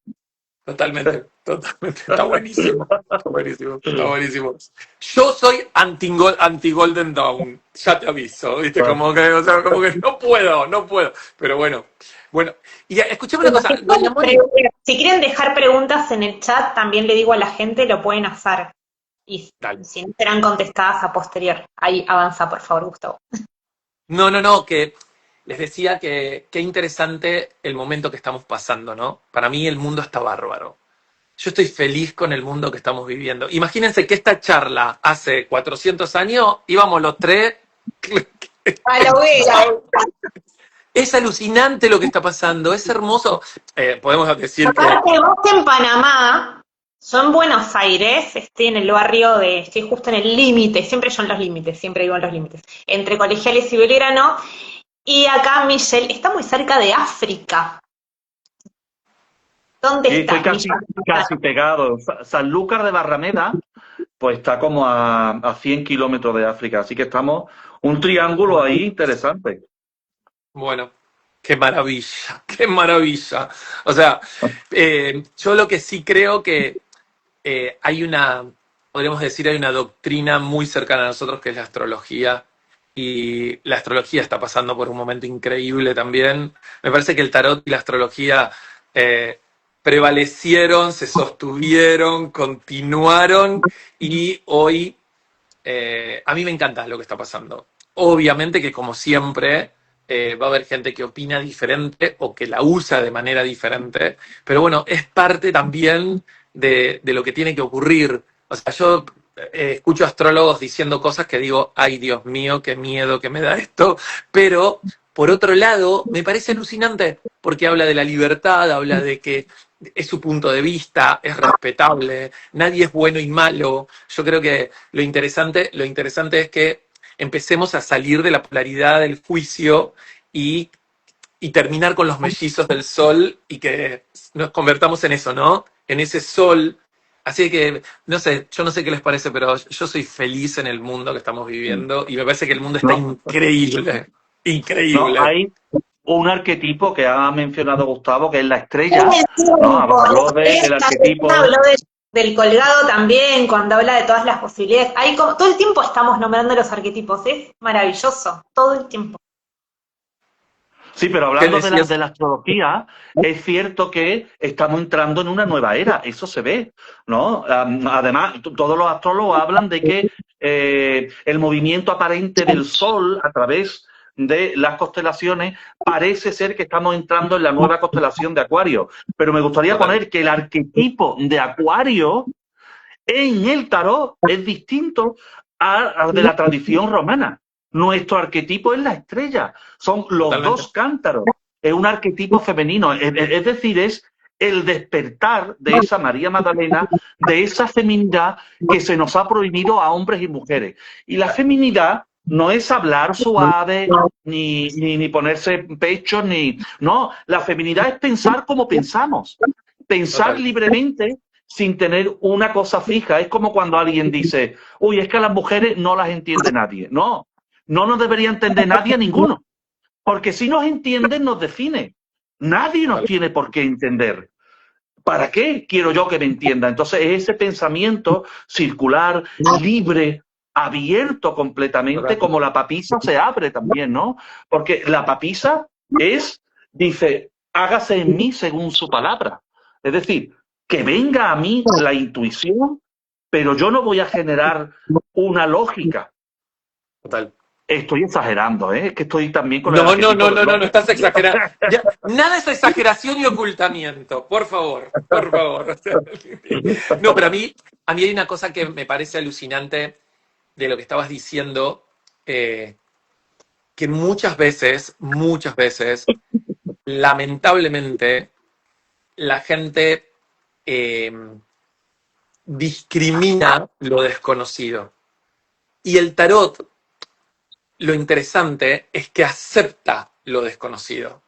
Totalmente. Está buenísimo. Está buenísimo. Yo soy anti-Golden Dawn, ya te aviso, ¿viste? Como que no puedo. Pero bueno. Y escuchame una cosa, doña Mónica. Si quieren dejar preguntas en el chat, también le digo a la gente, lo pueden hacer. Y si no serán contestadas a posterior. Ahí avanza, por favor, Gustavo. No, que les decía que qué interesante el momento que estamos pasando, ¿no? Para mí el mundo está bárbaro. Yo estoy feliz con el mundo que estamos viviendo. Imagínense que esta charla hace 400 años, íbamos los tres... A la hoguera. Es alucinante lo que está pasando, es hermoso. Podemos decir que... Aparte, vos en Panamá, yo en Buenos Aires, estoy en el barrio estoy justo en el límite, siempre yo en los límites, siempre vivo en los límites, entre Colegiales y Belgrano, y acá Michelle está muy cerca de África. ¿Dónde Sí, está? estoy casi pegado. Sanlúcar de Barrameda, pues está como a 100 kilómetros de África, así que estamos un triángulo ahí interesante. Bueno, qué maravilla, qué maravilla. O sea, yo lo que sí creo que hay una, podríamos decir, hay una doctrina muy cercana a nosotros que es la astrología. Y la astrología está pasando por un momento increíble también. Me parece que el tarot y la astrología eh, prevalecieron, se sostuvieron, continuaron y hoy a mí me encanta lo que está pasando. Obviamente que como siempre va a haber gente que opina diferente o que la usa de manera diferente, pero bueno, es parte también de lo que tiene que ocurrir. O sea, yo escucho astrólogos diciendo cosas que digo, ay Dios mío, qué miedo que me da esto, pero por otro lado, me parece alucinante porque habla de la libertad, habla de que es su punto de vista, es respetable, nadie es bueno y malo. Yo creo que lo interesante es que empecemos a salir de la polaridad del juicio y, y terminar con los mellizos del sol y que nos convertamos en eso, ¿no? En ese sol. Así que, no sé, yo no sé qué les parece, pero yo soy feliz en el mundo que estamos viviendo y me parece que el mundo está No, increíble, no, increíble. hay un arquetipo que ha mencionado Gustavo, que es la estrella, El ¿no? tiempo, Habló del esta persona arquetipo. habló del colgado también, cuando habla de todas las posibilidades. Ahí como, todo el tiempo estamos nombrando los arquetipos, es maravilloso, todo el tiempo. Sí, pero ¿Qué hablando decías? de la astrología, es cierto que estamos entrando en una nueva era, eso se ve, ¿no? Además, todos los astrólogos hablan de que el movimiento aparente del Sol a través de las constelaciones parece ser que estamos entrando en la nueva constelación de Acuario. Pero me gustaría Total. poner que el arquetipo de Acuario en el tarot es distinto al de la tradición romana. Nuestro arquetipo es la estrella, son los Totalmente. dos cántaros, es un arquetipo femenino, es decir, es el despertar de esa María Magdalena, de esa feminidad que se nos ha prohibido a hombres y mujeres. Y la feminidad no es hablar suave, ni ponerse pecho, ni... No, la feminidad es pensar como pensamos, pensar Total. libremente sin tener una cosa fija. Es como cuando alguien dice, uy, es que a las mujeres no las entiende nadie. No, no nos debería entender nadie a ninguno, porque si nos entienden nos define. Nadie nos Total. tiene por qué entender. ¿Para qué quiero yo que me entienda? Entonces es ese pensamiento circular, libre, abierto completamente, Total. como la papisa se abre también, ¿no? Porque la papisa dice, hágase en mí según su palabra. Es decir, que venga a mí la intuición, pero yo no voy a generar una lógica. Total. Estoy exagerando, ¿eh? Es que estoy también con el No, no, arquetipo no, del no, no, no loco. estás exagerando. Ya, nada es exageración y ocultamiento, por favor, por favor. No, pero a mí hay una cosa que me parece alucinante de lo que estabas diciendo, eh, que muchas veces, lamentablemente, la gente eh, discrimina lo desconocido. Y el tarot, lo interesante es que acepta lo desconocido.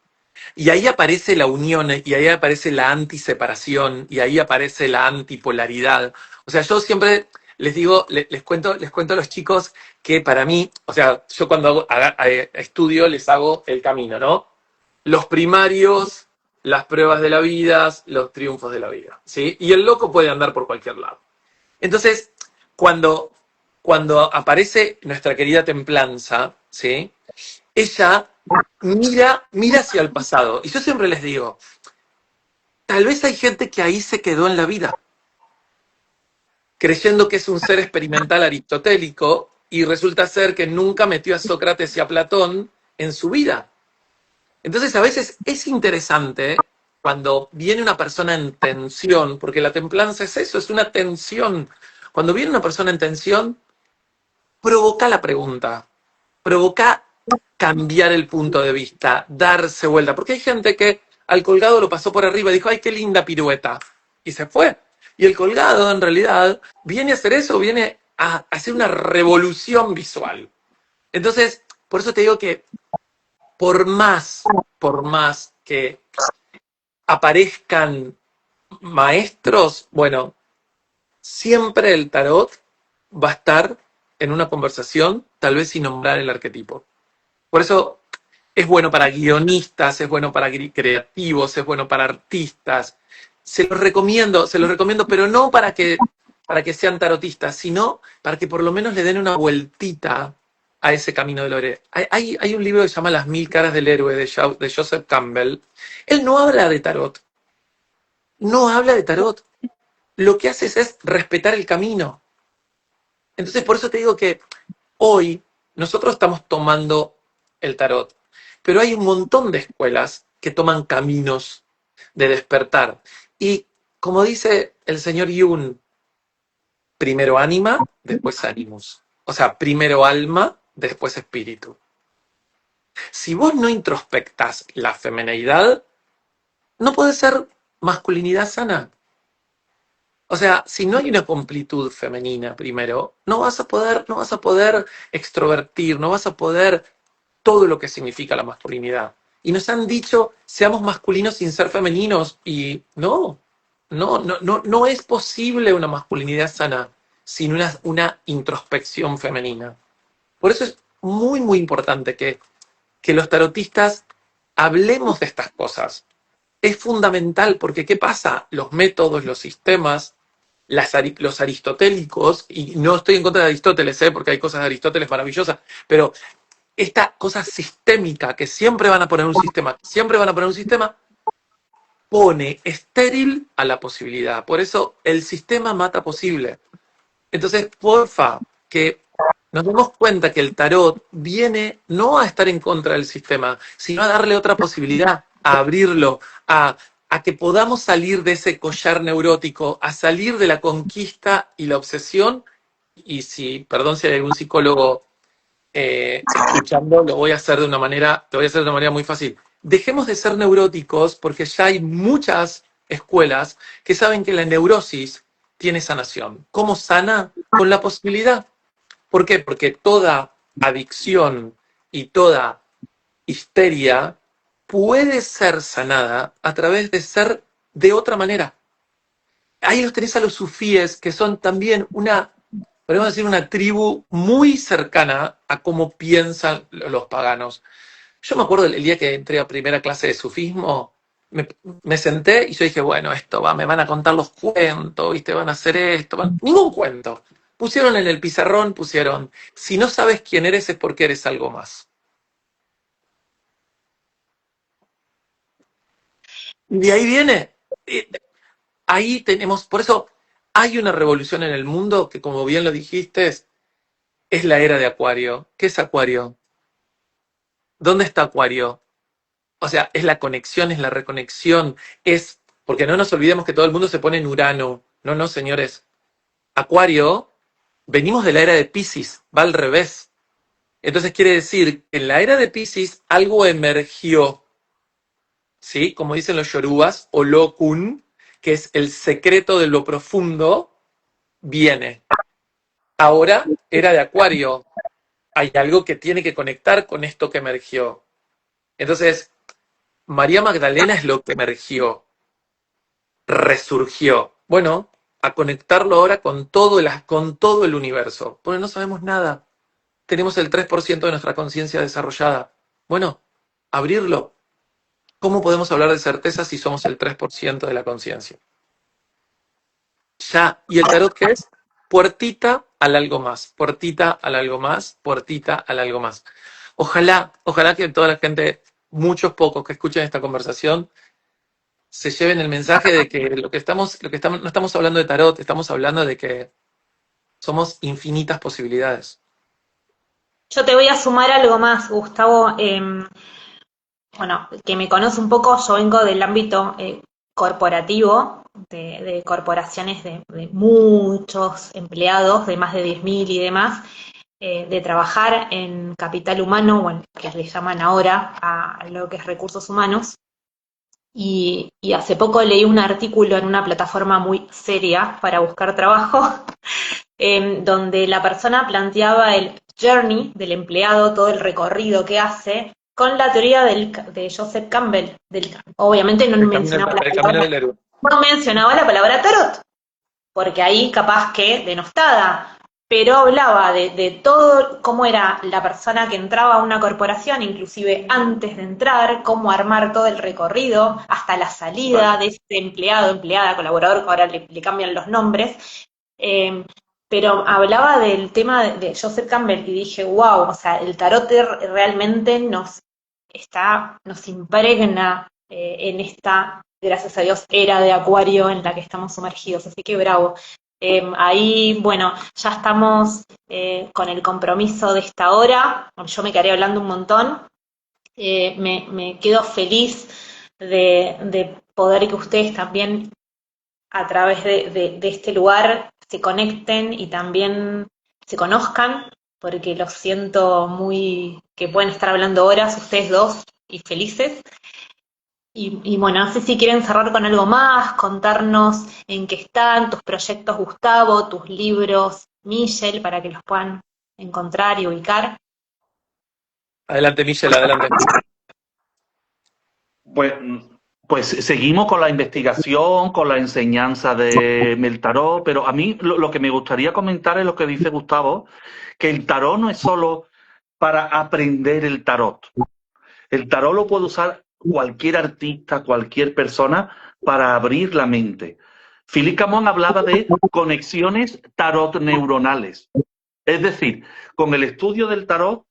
Y ahí aparece la unión, y ahí aparece la antiseparación, y ahí aparece la antipolaridad. O sea, yo siempre les digo, les cuento a los chicos que para mí, o sea, yo cuando estudio les hago el camino, ¿no? Los primarios, las pruebas de la vida, los triunfos de la vida, ¿sí? Y el loco puede andar por cualquier lado. Entonces, cuando, cuando aparece nuestra querida templanza, ¿sí? Ella mira hacia el pasado. Y yo siempre les digo, tal vez hay gente que ahí se quedó en la vida, creyendo que es un ser experimental aristotélico, y resulta ser que nunca metió a Sócrates y a Platón en su vida. Entonces, a veces es interesante cuando viene una persona en tensión, porque la templanza es eso, es una tensión. Cuando viene una persona en tensión, provoca la pregunta, provoca cambiar el punto de vista, darse vuelta. Porque hay gente que al colgado lo pasó por arriba y dijo, ay, qué linda pirueta. Y se fue. Y el colgado, en realidad, viene a hacer eso, viene a hacer una revolución visual. Entonces, por eso te digo que por más que aparezcan maestros, bueno, siempre el tarot va a estar en una conversación, tal vez sin nombrar el arquetipo. Por eso es bueno para guionistas, es bueno para creativos, es bueno para artistas. Se los recomiendo, pero no para que sean tarotistas, sino para que por lo menos le den una vueltita a ese camino del héroe. Hay un libro que se llama Las 1000 caras del héroe de Joseph Campbell. Él no habla de tarot, no habla de tarot. Lo que hace es respetar el camino. Entonces, por eso te digo que hoy nosotros estamos tomando el tarot, pero hay un montón de escuelas que toman caminos de despertar. Y como dice el señor Jung, primero ánima, después animus. O sea, primero alma, después espíritu. Si vos no introspectás la femineidad, no puede ser masculinidad sana. O sea, si no hay una completud femenina primero, no vas a poder extrovertir, no vas a poder todo lo que significa la masculinidad. Y nos han dicho, seamos masculinos sin ser femeninos, y no es posible una masculinidad sana sin una introspección femenina. Por eso es muy, muy importante que los tarotistas hablemos de estas cosas. Es fundamental porque ¿qué pasa? Los métodos, los sistemas, los aristotélicos, y no estoy en contra de Aristóteles, porque hay cosas de Aristóteles maravillosas, pero esta cosa sistémica que siempre van a poner un sistema, pone estéril a la posibilidad. Por eso el sistema mata posible. Entonces, porfa, que nos demos cuenta que el tarot viene no a estar en contra del sistema, sino a darle otra posibilidad, a abrirlo, a que podamos salir de ese collar neurótico, a salir de la conquista y la obsesión. Y perdón si hay algún psicólogo escuchando, lo voy a hacer de una manera muy fácil. Dejemos de ser neuróticos porque ya hay muchas escuelas que saben que la neurosis tiene sanación. ¿Cómo sana? Con la posibilidad. ¿Por qué? Porque toda adicción y toda histeria puede ser sanada a través de ser de otra manera. Ahí los tenés a los sufíes, que son también podemos decir, una tribu muy cercana a cómo piensan los paganos. Yo me acuerdo el día que entré a primera clase de sufismo, me senté y yo dije, bueno, me van a contar los cuentos, ¿viste? Van a hacer esto. Ningún cuento. Pusieron en el pizarrón, si no sabes quién eres es porque eres algo más. Y de ahí viene. Ahí tenemos, por eso hay una revolución en el mundo que, como bien lo dijiste, es la era de Acuario. ¿Qué es Acuario? ¿Dónde está Acuario? O sea, es la conexión, es la reconexión, porque no nos olvidemos que todo el mundo se pone en Urano. No, señores. Acuario, venimos de la era de Piscis, va al revés. Entonces quiere decir que en la era de Piscis algo emergió, ¿sí? Como dicen los yorubas, o Lokun, que es el secreto de lo profundo, viene. Ahora, era de Acuario. Hay algo que tiene que conectar con esto que emergió. Entonces, María Magdalena es lo que emergió, resurgió. Bueno, a conectarlo ahora con todo el universo. Porque no sabemos nada. Tenemos el 3% de nuestra conciencia desarrollada. Bueno, abrirlo. ¿Cómo podemos hablar de certeza si somos el 3% de la conciencia? Ya. ¿Y el tarot qué es? Puertita al algo más, puertita al algo más, puertita al algo más. Ojalá que toda la gente, muchos pocos que escuchen esta conversación, se lleven el mensaje de que no estamos hablando de tarot, estamos hablando de que somos infinitas posibilidades. Yo te voy a sumar algo más, Gustavo. Bueno, que me conoce un poco, yo vengo del ámbito corporativo, de corporaciones de muchos empleados, de más de 10.000 y demás, de trabajar en capital humano, bueno, que le llaman ahora a lo que es recursos humanos. Y hace poco leí un artículo en una plataforma muy seria para buscar trabajo, donde la persona planteaba el journey del empleado, todo el recorrido que hace, con la teoría de Joseph Campbell. Obviamente no mencionaba la El camino del héroe. no mencionaba la palabra tarot, porque ahí capaz que denostada, pero hablaba de todo, cómo era la persona que entraba a una corporación, inclusive antes de entrar, cómo armar todo el recorrido, hasta la salida de ese empleado, empleada, colaborador, que ahora le cambian los nombres, pero hablaba del tema de Joseph Campbell y dije, wow, o sea, el tarot realmente nos impregna en esta, gracias a Dios, era de Acuario en la que estamos sumergidos, así que bravo. Ahí, bueno, ya estamos con el compromiso de esta hora, yo me quedaré hablando un montón, me quedo feliz de poder que ustedes también a través de este lugar se conecten y también se conozcan, porque los siento muy, que pueden estar hablando horas ustedes dos y felices. Y bueno, no sé si quieren cerrar con algo más, contarnos en qué están tus proyectos, Gustavo, tus libros, Michelle, para que los puedan encontrar y ubicar. Adelante, Michelle, adelante. Pues, pues seguimos con la investigación, con la enseñanza del tarot, pero a mí lo que me gustaría comentar es lo que dice Gustavo, que el tarot no es solo para aprender el tarot. El tarot lo puede usar cualquier artista, cualquier persona para abrir la mente. Philip Camon hablaba de conexiones tarot neuronales. Es decir, con el estudio del tarot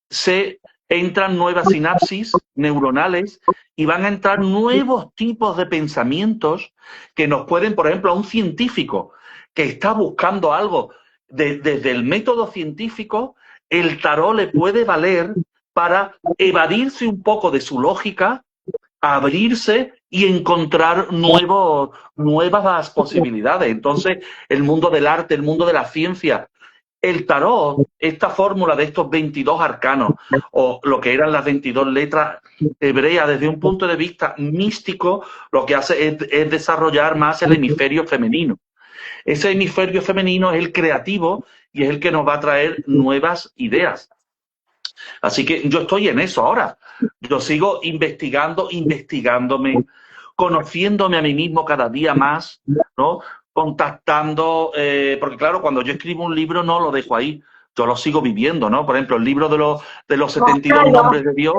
se entran nuevas sinapsis neuronales y van a entrar nuevos tipos de pensamientos que nos pueden, por ejemplo, a un científico que está buscando algo desde el método científico, el tarot le puede valer para evadirse un poco de su lógica, abrirse y encontrar nuevas posibilidades. Entonces, el mundo del arte, el mundo de la ciencia, el tarot, esta fórmula de estos 22 arcanos, o lo que eran las 22 letras hebreas, desde un punto de vista místico, lo que hace es desarrollar más el hemisferio femenino. Ese hemisferio femenino es el creativo y es el que nos va a traer nuevas ideas. Así que yo estoy en eso ahora. Yo sigo investigándome, conociéndome a mí mismo cada día más, ¿no? Contactando, porque claro, cuando yo escribo un libro no lo dejo ahí, yo lo sigo viviendo, ¿no? Por ejemplo, el libro de los 72 nombres de Dios,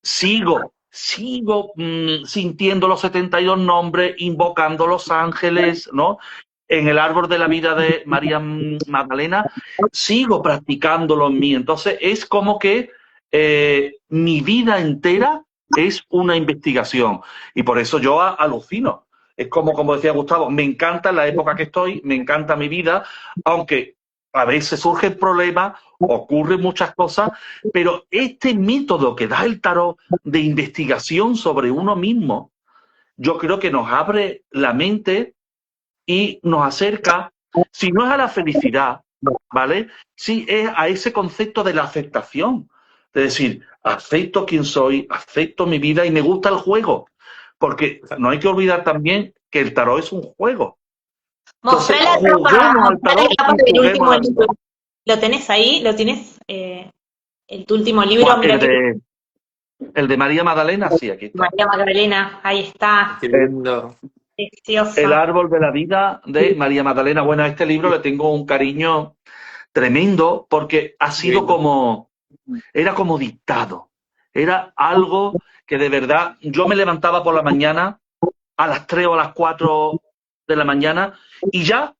sigo sintiendo los 72 nombres, invocando los ángeles, ¿no? En el árbol de la vida de María Magdalena, sigo practicándolo en mí. Entonces, es como que mi vida entera es una investigación. Y por eso yo alucino. Es como decía Gustavo, me encanta la época que estoy, me encanta mi vida, aunque a veces surgen problemas, ocurren muchas cosas, pero este método que da el tarot de investigación sobre uno mismo, yo creo que nos abre la mente y nos acerca, si no es a la felicidad, ¿vale? Sí es a ese concepto de la aceptación. Es decir, acepto quién soy, acepto mi vida y me gusta el juego. Porque no hay que olvidar también que el tarot es un juego. Entonces, juguemos al tarot y juguemos a la vida. ¿Lo tenés ahí? ¿Lo tienes? Tu último libro. Mira el de María Magdalena, sí, aquí está. María Magdalena, ahí está. Qué lindo. Precioso. El árbol de la vida de María Magdalena. Bueno, a este libro le tengo un cariño tremendo porque ha sido era como dictado. Era algo que de verdad, yo me levantaba por la mañana a las 3 o a las 4 de la mañana y ya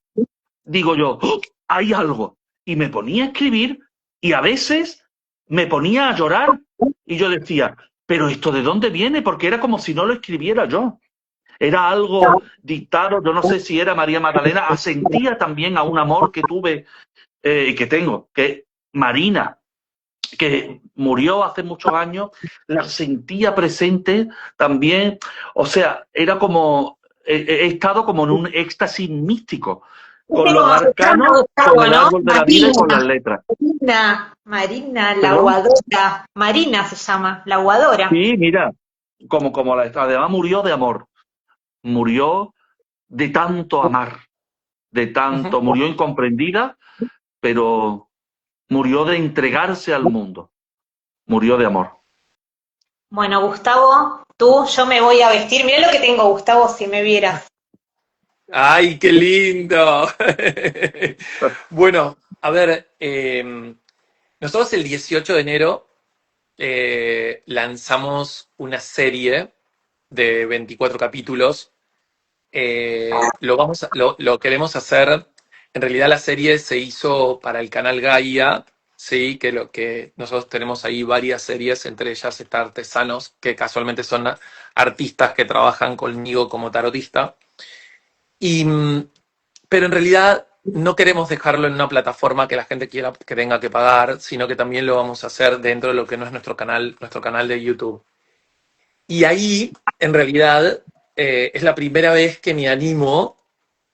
digo yo, ¡oh! Hay algo. Y me ponía a escribir y a veces me ponía a llorar y yo decía, pero ¿esto de dónde viene? Porque era como si no lo escribiera yo. Era algo dictado, yo no sé si era María Magdalena, asentía también a un amor que tuve y que tengo, que es Marina, que murió hace muchos años, la sentía presente también, o sea, era como, he estado como en un éxtasis místico, con los arcanos, con el árbol de la vida y con las letras. Marina, la aguadora, Marina se llama, la aguadora. Sí, mira, como además murió de amor, murió de tanto amar, murió incomprendida, pero murió de entregarse al mundo. Murió de amor. Bueno, Gustavo, yo me voy a vestir. Mirá lo que tengo, Gustavo, si me vieras. ¡Ay, qué lindo! Bueno, a ver, nosotros el 18 de enero lanzamos una serie de 24 capítulos. Lo queremos hacer. En realidad la serie se hizo para el canal Gaia, sí, que lo que nosotros tenemos ahí varias series, entre ellas está Artesanos, que casualmente son artistas que trabajan conmigo como tarotista. Y, pero en realidad no queremos dejarlo en una plataforma que la gente quiera que tenga que pagar, sino que también lo vamos a hacer dentro de lo que no es nuestro canal de YouTube. Y ahí, en realidad, es la primera vez que me animo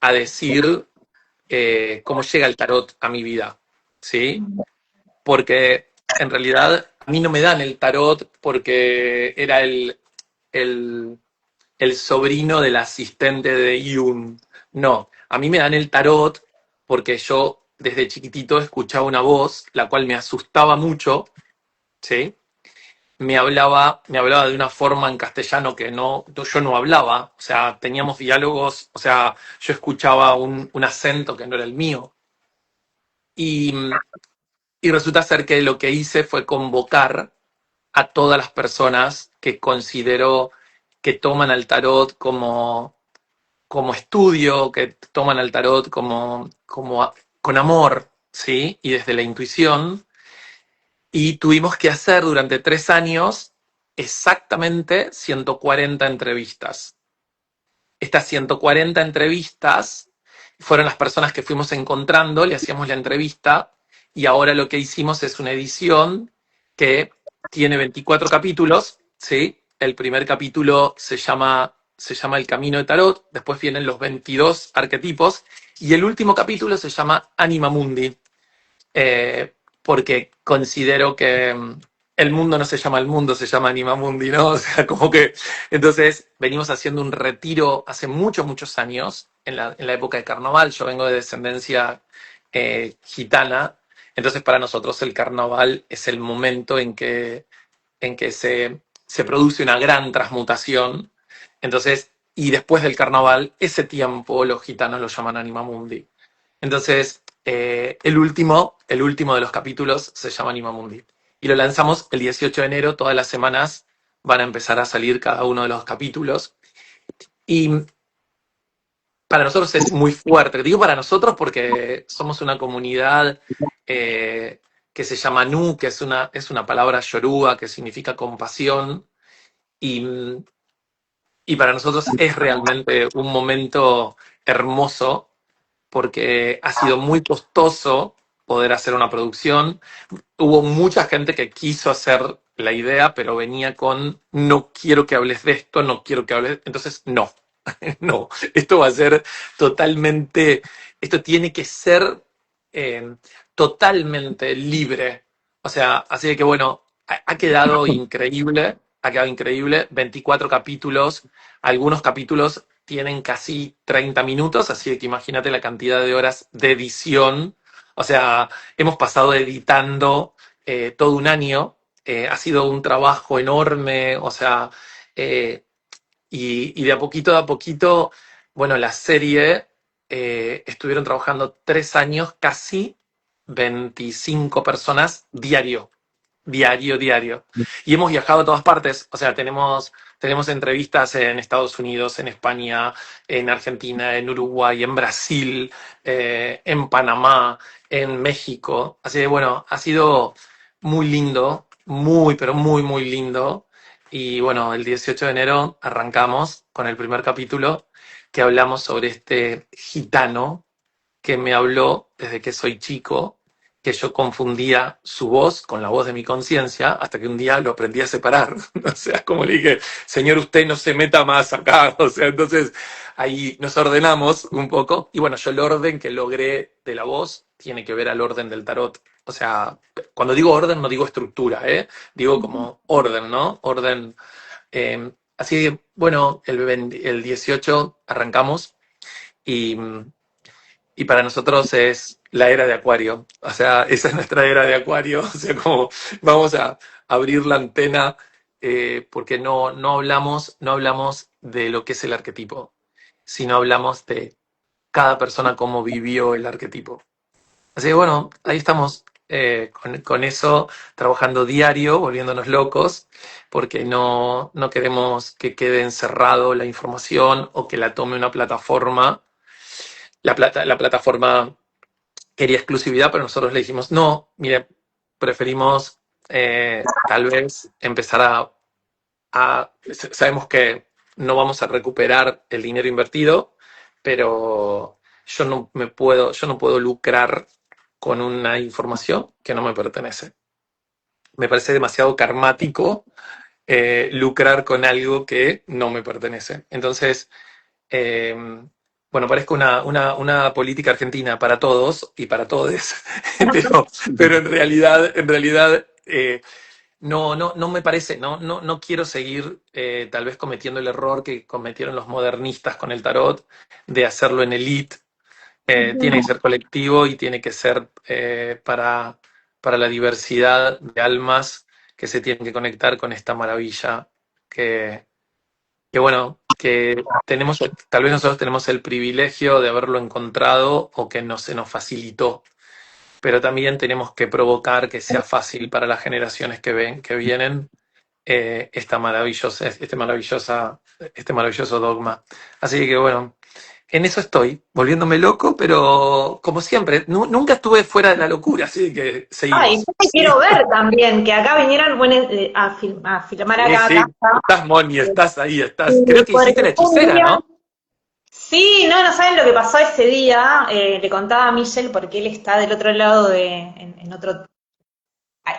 a decir cómo llega el tarot a mi vida, ¿sí? Porque en realidad a mí no me dan el tarot porque era el, el sobrino del asistente de Jung. No, a mí me dan el tarot porque yo desde chiquitito escuchaba una voz, la cual me asustaba mucho, ¿sí? Me hablaba de una forma en castellano que yo no hablaba, o sea, teníamos diálogos, o sea, yo escuchaba un acento que no era el mío. Y, y resulta ser que lo que hice fue convocar a todas las personas que considero que toman al tarot como estudio, que toman al tarot con amor, ¿sí? Y desde la intuición. Y tuvimos que hacer durante 3 años exactamente 140 entrevistas. Estas 140 entrevistas fueron las personas que fuimos encontrando, le hacíamos la entrevista y ahora lo que hicimos es una edición que tiene 24 capítulos, ¿sí? El primer capítulo se llama El Camino de Tarot, después vienen los 22 arquetipos y el último capítulo se llama Anima Mundi, porque considero que el mundo no se llama el mundo, se llama Anima Mundi, ¿no? O sea, como que. Entonces, venimos haciendo un retiro hace muchos, muchos años, en la época de carnaval. Yo vengo de descendencia gitana, entonces para nosotros el carnaval es el momento en que se produce una gran transmutación. Entonces, y después del carnaval, ese tiempo los gitanos lo llaman Anima Mundi. Entonces, el último de los capítulos se llama Anima Mundi. Y lo lanzamos el 18 de enero, todas las semanas van a empezar a salir cada uno de los capítulos. Y para nosotros es muy fuerte. Digo para nosotros porque somos una comunidad que se llama Nu, que es una palabra yoruba que significa compasión. Y, y para nosotros es realmente un momento hermoso porque ha sido muy costoso poder hacer una producción. Hubo mucha gente que quiso hacer la idea, pero venía con no quiero que hables de esto, no quiero que hables. Entonces, no, no, esto va a ser totalmente, esto tiene que ser eh, totalmente libre. O sea, así que bueno, ha quedado increíble, 24 capítulos, algunos capítulos tienen casi 30 minutos, así que imagínate la cantidad de horas de edición. O sea, hemos pasado editando todo un año, ha sido un trabajo enorme, o sea, eh, y de a poquito, bueno, la serie estuvieron trabajando 3 años, casi 25 personas diario, diario, diario. Y hemos viajado a todas partes, o sea, tenemos entrevistas en Estados Unidos, en España, en Argentina, en Uruguay, en Brasil, en Panamá, en México. Así que bueno, ha sido muy lindo, muy, pero muy, muy lindo. Y bueno, el 18 de enero arrancamos con el primer capítulo que hablamos sobre este gitano que me habló desde que soy chico, que yo confundía su voz con la voz de mi conciencia, hasta que un día lo aprendí a separar. O sea, como le dije, señor, usted no se meta más acá. O sea, entonces ahí nos ordenamos un poco. Y bueno, yo el orden que logré de la voz tiene que ver al orden del tarot. O sea, cuando digo orden no digo estructura, ¿eh? Digo como orden, ¿no? Orden. Así que, bueno, el 18 arrancamos y para nosotros es la era de Acuario. O sea, esa es nuestra era de Acuario. O sea, como vamos a abrir la antena porque no hablamos de lo que es el arquetipo, sino hablamos de cada persona cómo vivió el arquetipo. Así que bueno, ahí estamos con eso, trabajando diario, volviéndonos locos, porque no queremos que quede encerrado la información o que la tome una plataforma. La plataforma quería exclusividad, pero nosotros le dijimos, no, mire, preferimos tal vez empezar sabemos que no vamos a recuperar el dinero invertido, pero yo no puedo lucrar con una información que no me pertenece. Me parece demasiado karmático lucrar con algo que no me pertenece. Entonces, eh, bueno, parezco una política argentina para todos y para todes, pero en realidad no me parece, no quiero seguir tal vez cometiendo el error que cometieron los modernistas con el tarot de hacerlo en elite. Tiene que ser colectivo y tiene que ser para la diversidad de almas que se tienen que conectar con esta maravilla que bueno, que tenemos, tal vez nosotros tenemos el privilegio de haberlo encontrado o que no se nos facilitó, pero también tenemos que provocar que sea fácil para las generaciones que vienen este maravilloso dogma. Así que bueno, en eso estoy, volviéndome loco, pero como siempre, nunca estuve fuera de la locura, así que Ay, seguimos. yo te quiero ver también, que acá vinieron bueno, a filmar Sí, acá a sí, casa. estás Moni, estás ahí, estás. Creo que Porque hiciste la fue un hechicera, día. ¿no? Sí, no saben lo que pasó ese día. Le contaba a Michelle porque él está del otro lado en otro,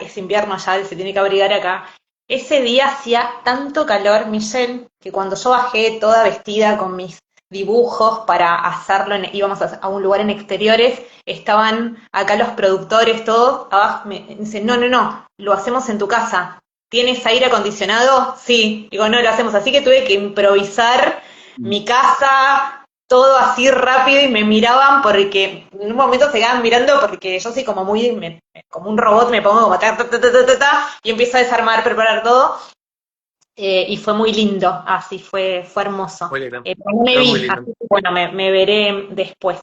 es invierno allá, él se tiene que abrigar acá. Ese día hacía tanto calor, Michelle, que cuando yo bajé toda vestida con mis dibujos para hacerlo, íbamos a un lugar en exteriores, estaban acá los productores, todos, abajo, me dicen, no, lo hacemos en tu casa. ¿Tienes aire acondicionado? Sí. Digo, no, lo hacemos. Así que tuve que improvisar mi casa, todo así rápido y me miraban porque en un momento se quedaban mirando porque yo soy como muy, como un robot, me pongo como y empiezo a desarmar, preparar todo. Y fue muy lindo, así fue hermoso. Muy lindo. No me Fue muy vi, lindo. así que bueno, me veré después.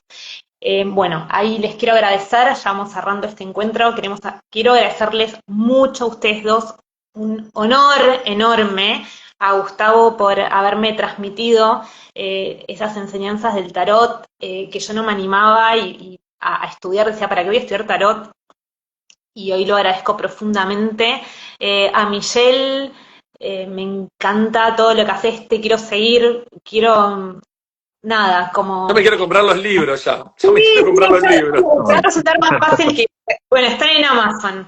Bueno, ahí les quiero agradecer, ya vamos cerrando este encuentro, quiero agradecerles mucho a ustedes dos, un honor enorme a Gustavo por haberme transmitido esas enseñanzas del tarot que yo no me animaba y a estudiar, decía, ¿para qué voy a estudiar tarot? Y hoy lo agradezco profundamente. A Michelle, me encanta todo lo que haces, te quiero seguir, quiero, nada, Yo me como. quiero comprar los libros ya. Yo me Sí, quiero comprar los sí, libros. te va a resultar más fácil que, bueno, están en Amazon,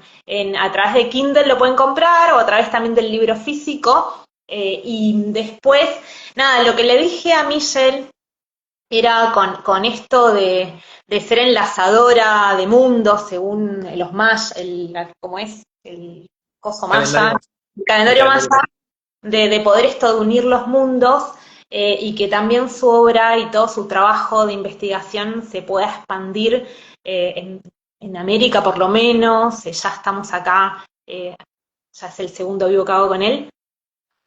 a través de Kindle lo pueden comprar o a través también del libro físico. Y después, nada, lo que le dije a Michelle era con esto de ser enlazadora de mundos según los mayas, ¿cómo es? El coso maya, Calendario. el El calendario maya, calendario. de poder esto de unir los mundos y que también su obra y todo su trabajo de investigación se pueda expandir en América por lo menos. Ya estamos acá, ya es el segundo vivo que hago con él,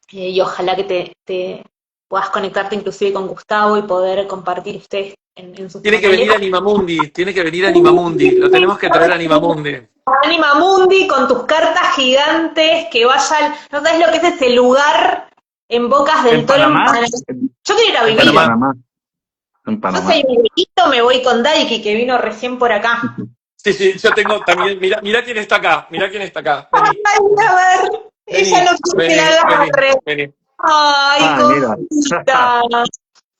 y ojalá que te puedas conectarte inclusive con Gustavo y poder compartir ustedes en sus Tiene que canales. venir Animamundi, tiene que venir Animamundi. Lo tenemos que traer a Animamundi. Anima Mundi con tus cartas gigantes que vayan, no sabes lo que es ese lugar en Bocas del En Toro en Panamá, Panamá. Yo quiero ir a En en vivir. Panamá. Panamá, en Yo Panamá. soy viejito, me voy con Daiki que vino recién por acá. Sí, sí, yo tengo también. Mira quién está acá. Mira quién está acá. Vení, Ay, a ver, ella vení, no quiere que la vení, vení, agarre. vení. Ay, Ay, mira. cosita.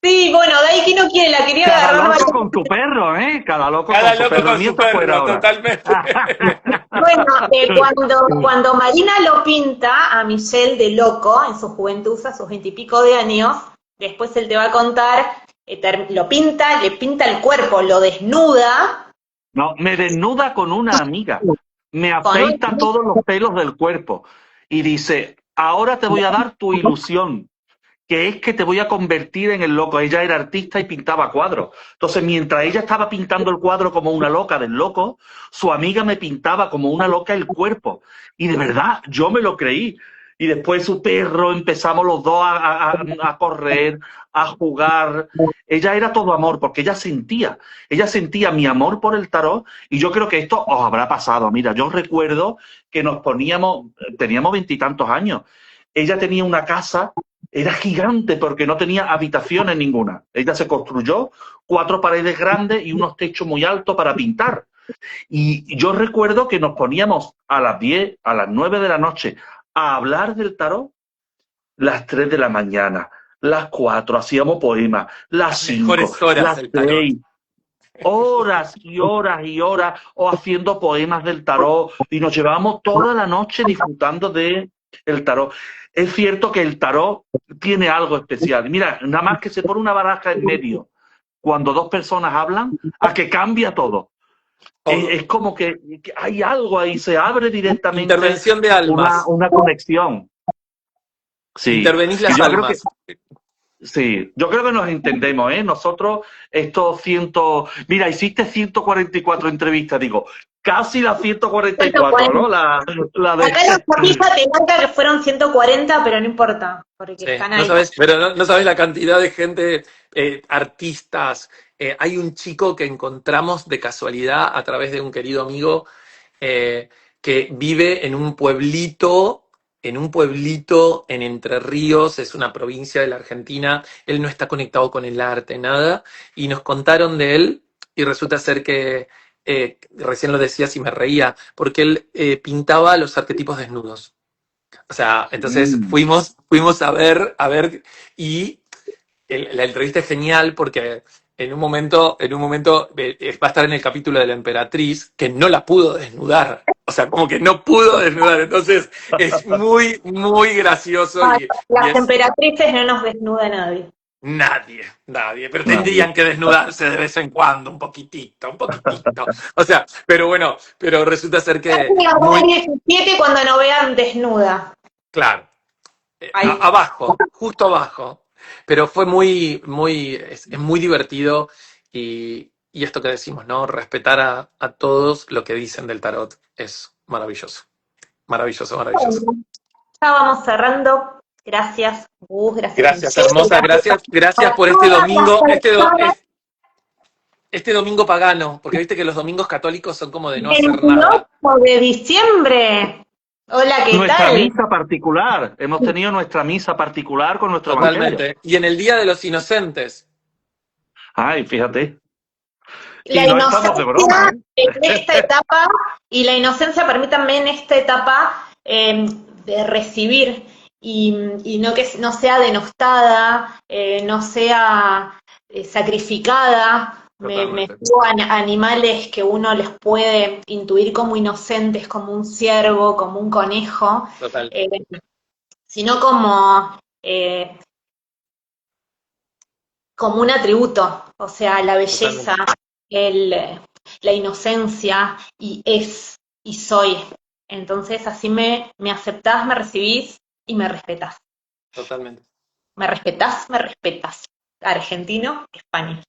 Sí, bueno, Daiki no quiere, la quería Cada agarrar. loco con tu perro, ¿eh? Cada loco Cada con su loco perro. El con mío su está fuera perro, ahora. totalmente. Bueno, cuando Marina lo pinta a Michelle de loco en su juventud, a sus 20 y pico de años, después él te va a contar, lo pinta, le pinta el cuerpo, lo desnuda No, me desnuda con una amiga. Me con un. afeita todos los pelos del cuerpo. Y dice, ahora te voy a dar tu ilusión, que es que te voy a convertir en el loco. Ella era artista y pintaba cuadros. Entonces, mientras ella estaba pintando el cuadro como una loca del loco, su amiga me pintaba como una loca el cuerpo. Y de verdad, yo me lo creí. y después su perro, empezamos los dos a correr, a jugar. Ella era todo amor, porque ella sentía mi amor por el tarot, y yo creo que esto os habrá pasado. Mira, yo recuerdo que nos poníamos, teníamos 20 y tantos años, ella tenía una casa, era gigante porque no tenía habitaciones ninguna. Ella se construyó 4 paredes grandes y unos techos muy altos para pintar. Y yo recuerdo que nos poníamos a las 10, a las 9 de la noche a hablar del tarot, las 3 de la mañana, las 4, hacíamos poemas, las 5, Mejores horas las del tarot. 6, horas y horas y horas, o haciendo poemas del tarot, y nos llevábamos toda la noche disfrutando de el tarot. Es cierto que el tarot tiene algo especial. Mira, nada más que se pone una baraja en medio, cuando 2 personas hablan, a que cambia todo. Es como que hay algo ahí, se abre directamente Intervención de almas. una conexión. Sí. Intervenís Y las yo creo almas. sí, yo creo que nos entendemos, ¿eh? Nosotros, mira, hiciste 144 entrevistas, digo, casi las 144, ¿no? La de... Acá la zapilla te cuenta que fueron 140, pero no importa, porque Sí, están no ahí. sabes, pero no sabes la cantidad de gente, artistas. Hay un chico que encontramos de casualidad a través de un querido amigo, que vive en un pueblito en Entre Ríos, es una provincia de la Argentina. Él no está conectado con el arte, nada, y nos contaron de él, y resulta ser que, recién lo decías y me reía, porque él pintaba los arquetipos desnudos. O sea, entonces fuimos a ver, y la entrevista es genial porque en un momento va a estar en el capítulo de la emperatriz, que no la pudo desnudar. O sea, como que no pudo desnudar. Entonces es muy, muy gracioso. Ah, y las es emperatrices no nos desnuda nadie. nadie, pero tendrían que desnudarse de vez en cuando, un poquitito. O sea, pero bueno, pero resulta ser que Casi muy 17 cuando no vean desnuda. claro. Ahí. Abajo, justo abajo. Pero fue es muy divertido, y esto que decimos, ¿no? Respetar a todos lo que dicen del tarot es maravilloso. Maravilloso. Ya vamos cerrando. Gracias, Gus, gracias, Gracias, Michelle, hermosa, gracias a por este todas las domingo, personas. este domingo pagano, porque viste que los domingos católicos son como de no hacer 28 nada. de diciembre. Hola, ¿qué Nuestra tal? misa particular. Hemos tenido nuestra misa particular con nuestro evangelio. Totalmente. Y en el Día de los Inocentes. Ay, fíjate. La Y no estamos de broma, inocencia en esta etapa, y la inocencia, permítanme, en esta etapa de recibir, y no que no sea denostada, no sea sacrificada. Me Totalmente. fijo a animales que uno les puede intuir como inocentes, como un ciervo, como un conejo, Total. sino como un atributo, o sea, la belleza, la inocencia, y soy. Entonces así me aceptás, me recibís y me respetás. Totalmente. Me respetas. Argentino, español.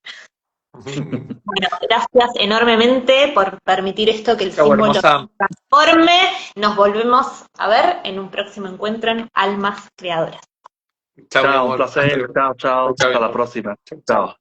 Bueno, gracias enormemente por permitir esto, que el Chau, símbolo se hermosa. transforme. Nos volvemos a ver en un próximo encuentro en Almas Creadoras. Chau, mi Chao, un amor. Hasta placer. luego. Chao, chao. Chau, mi Hasta la amor. próxima. Chau. Chao.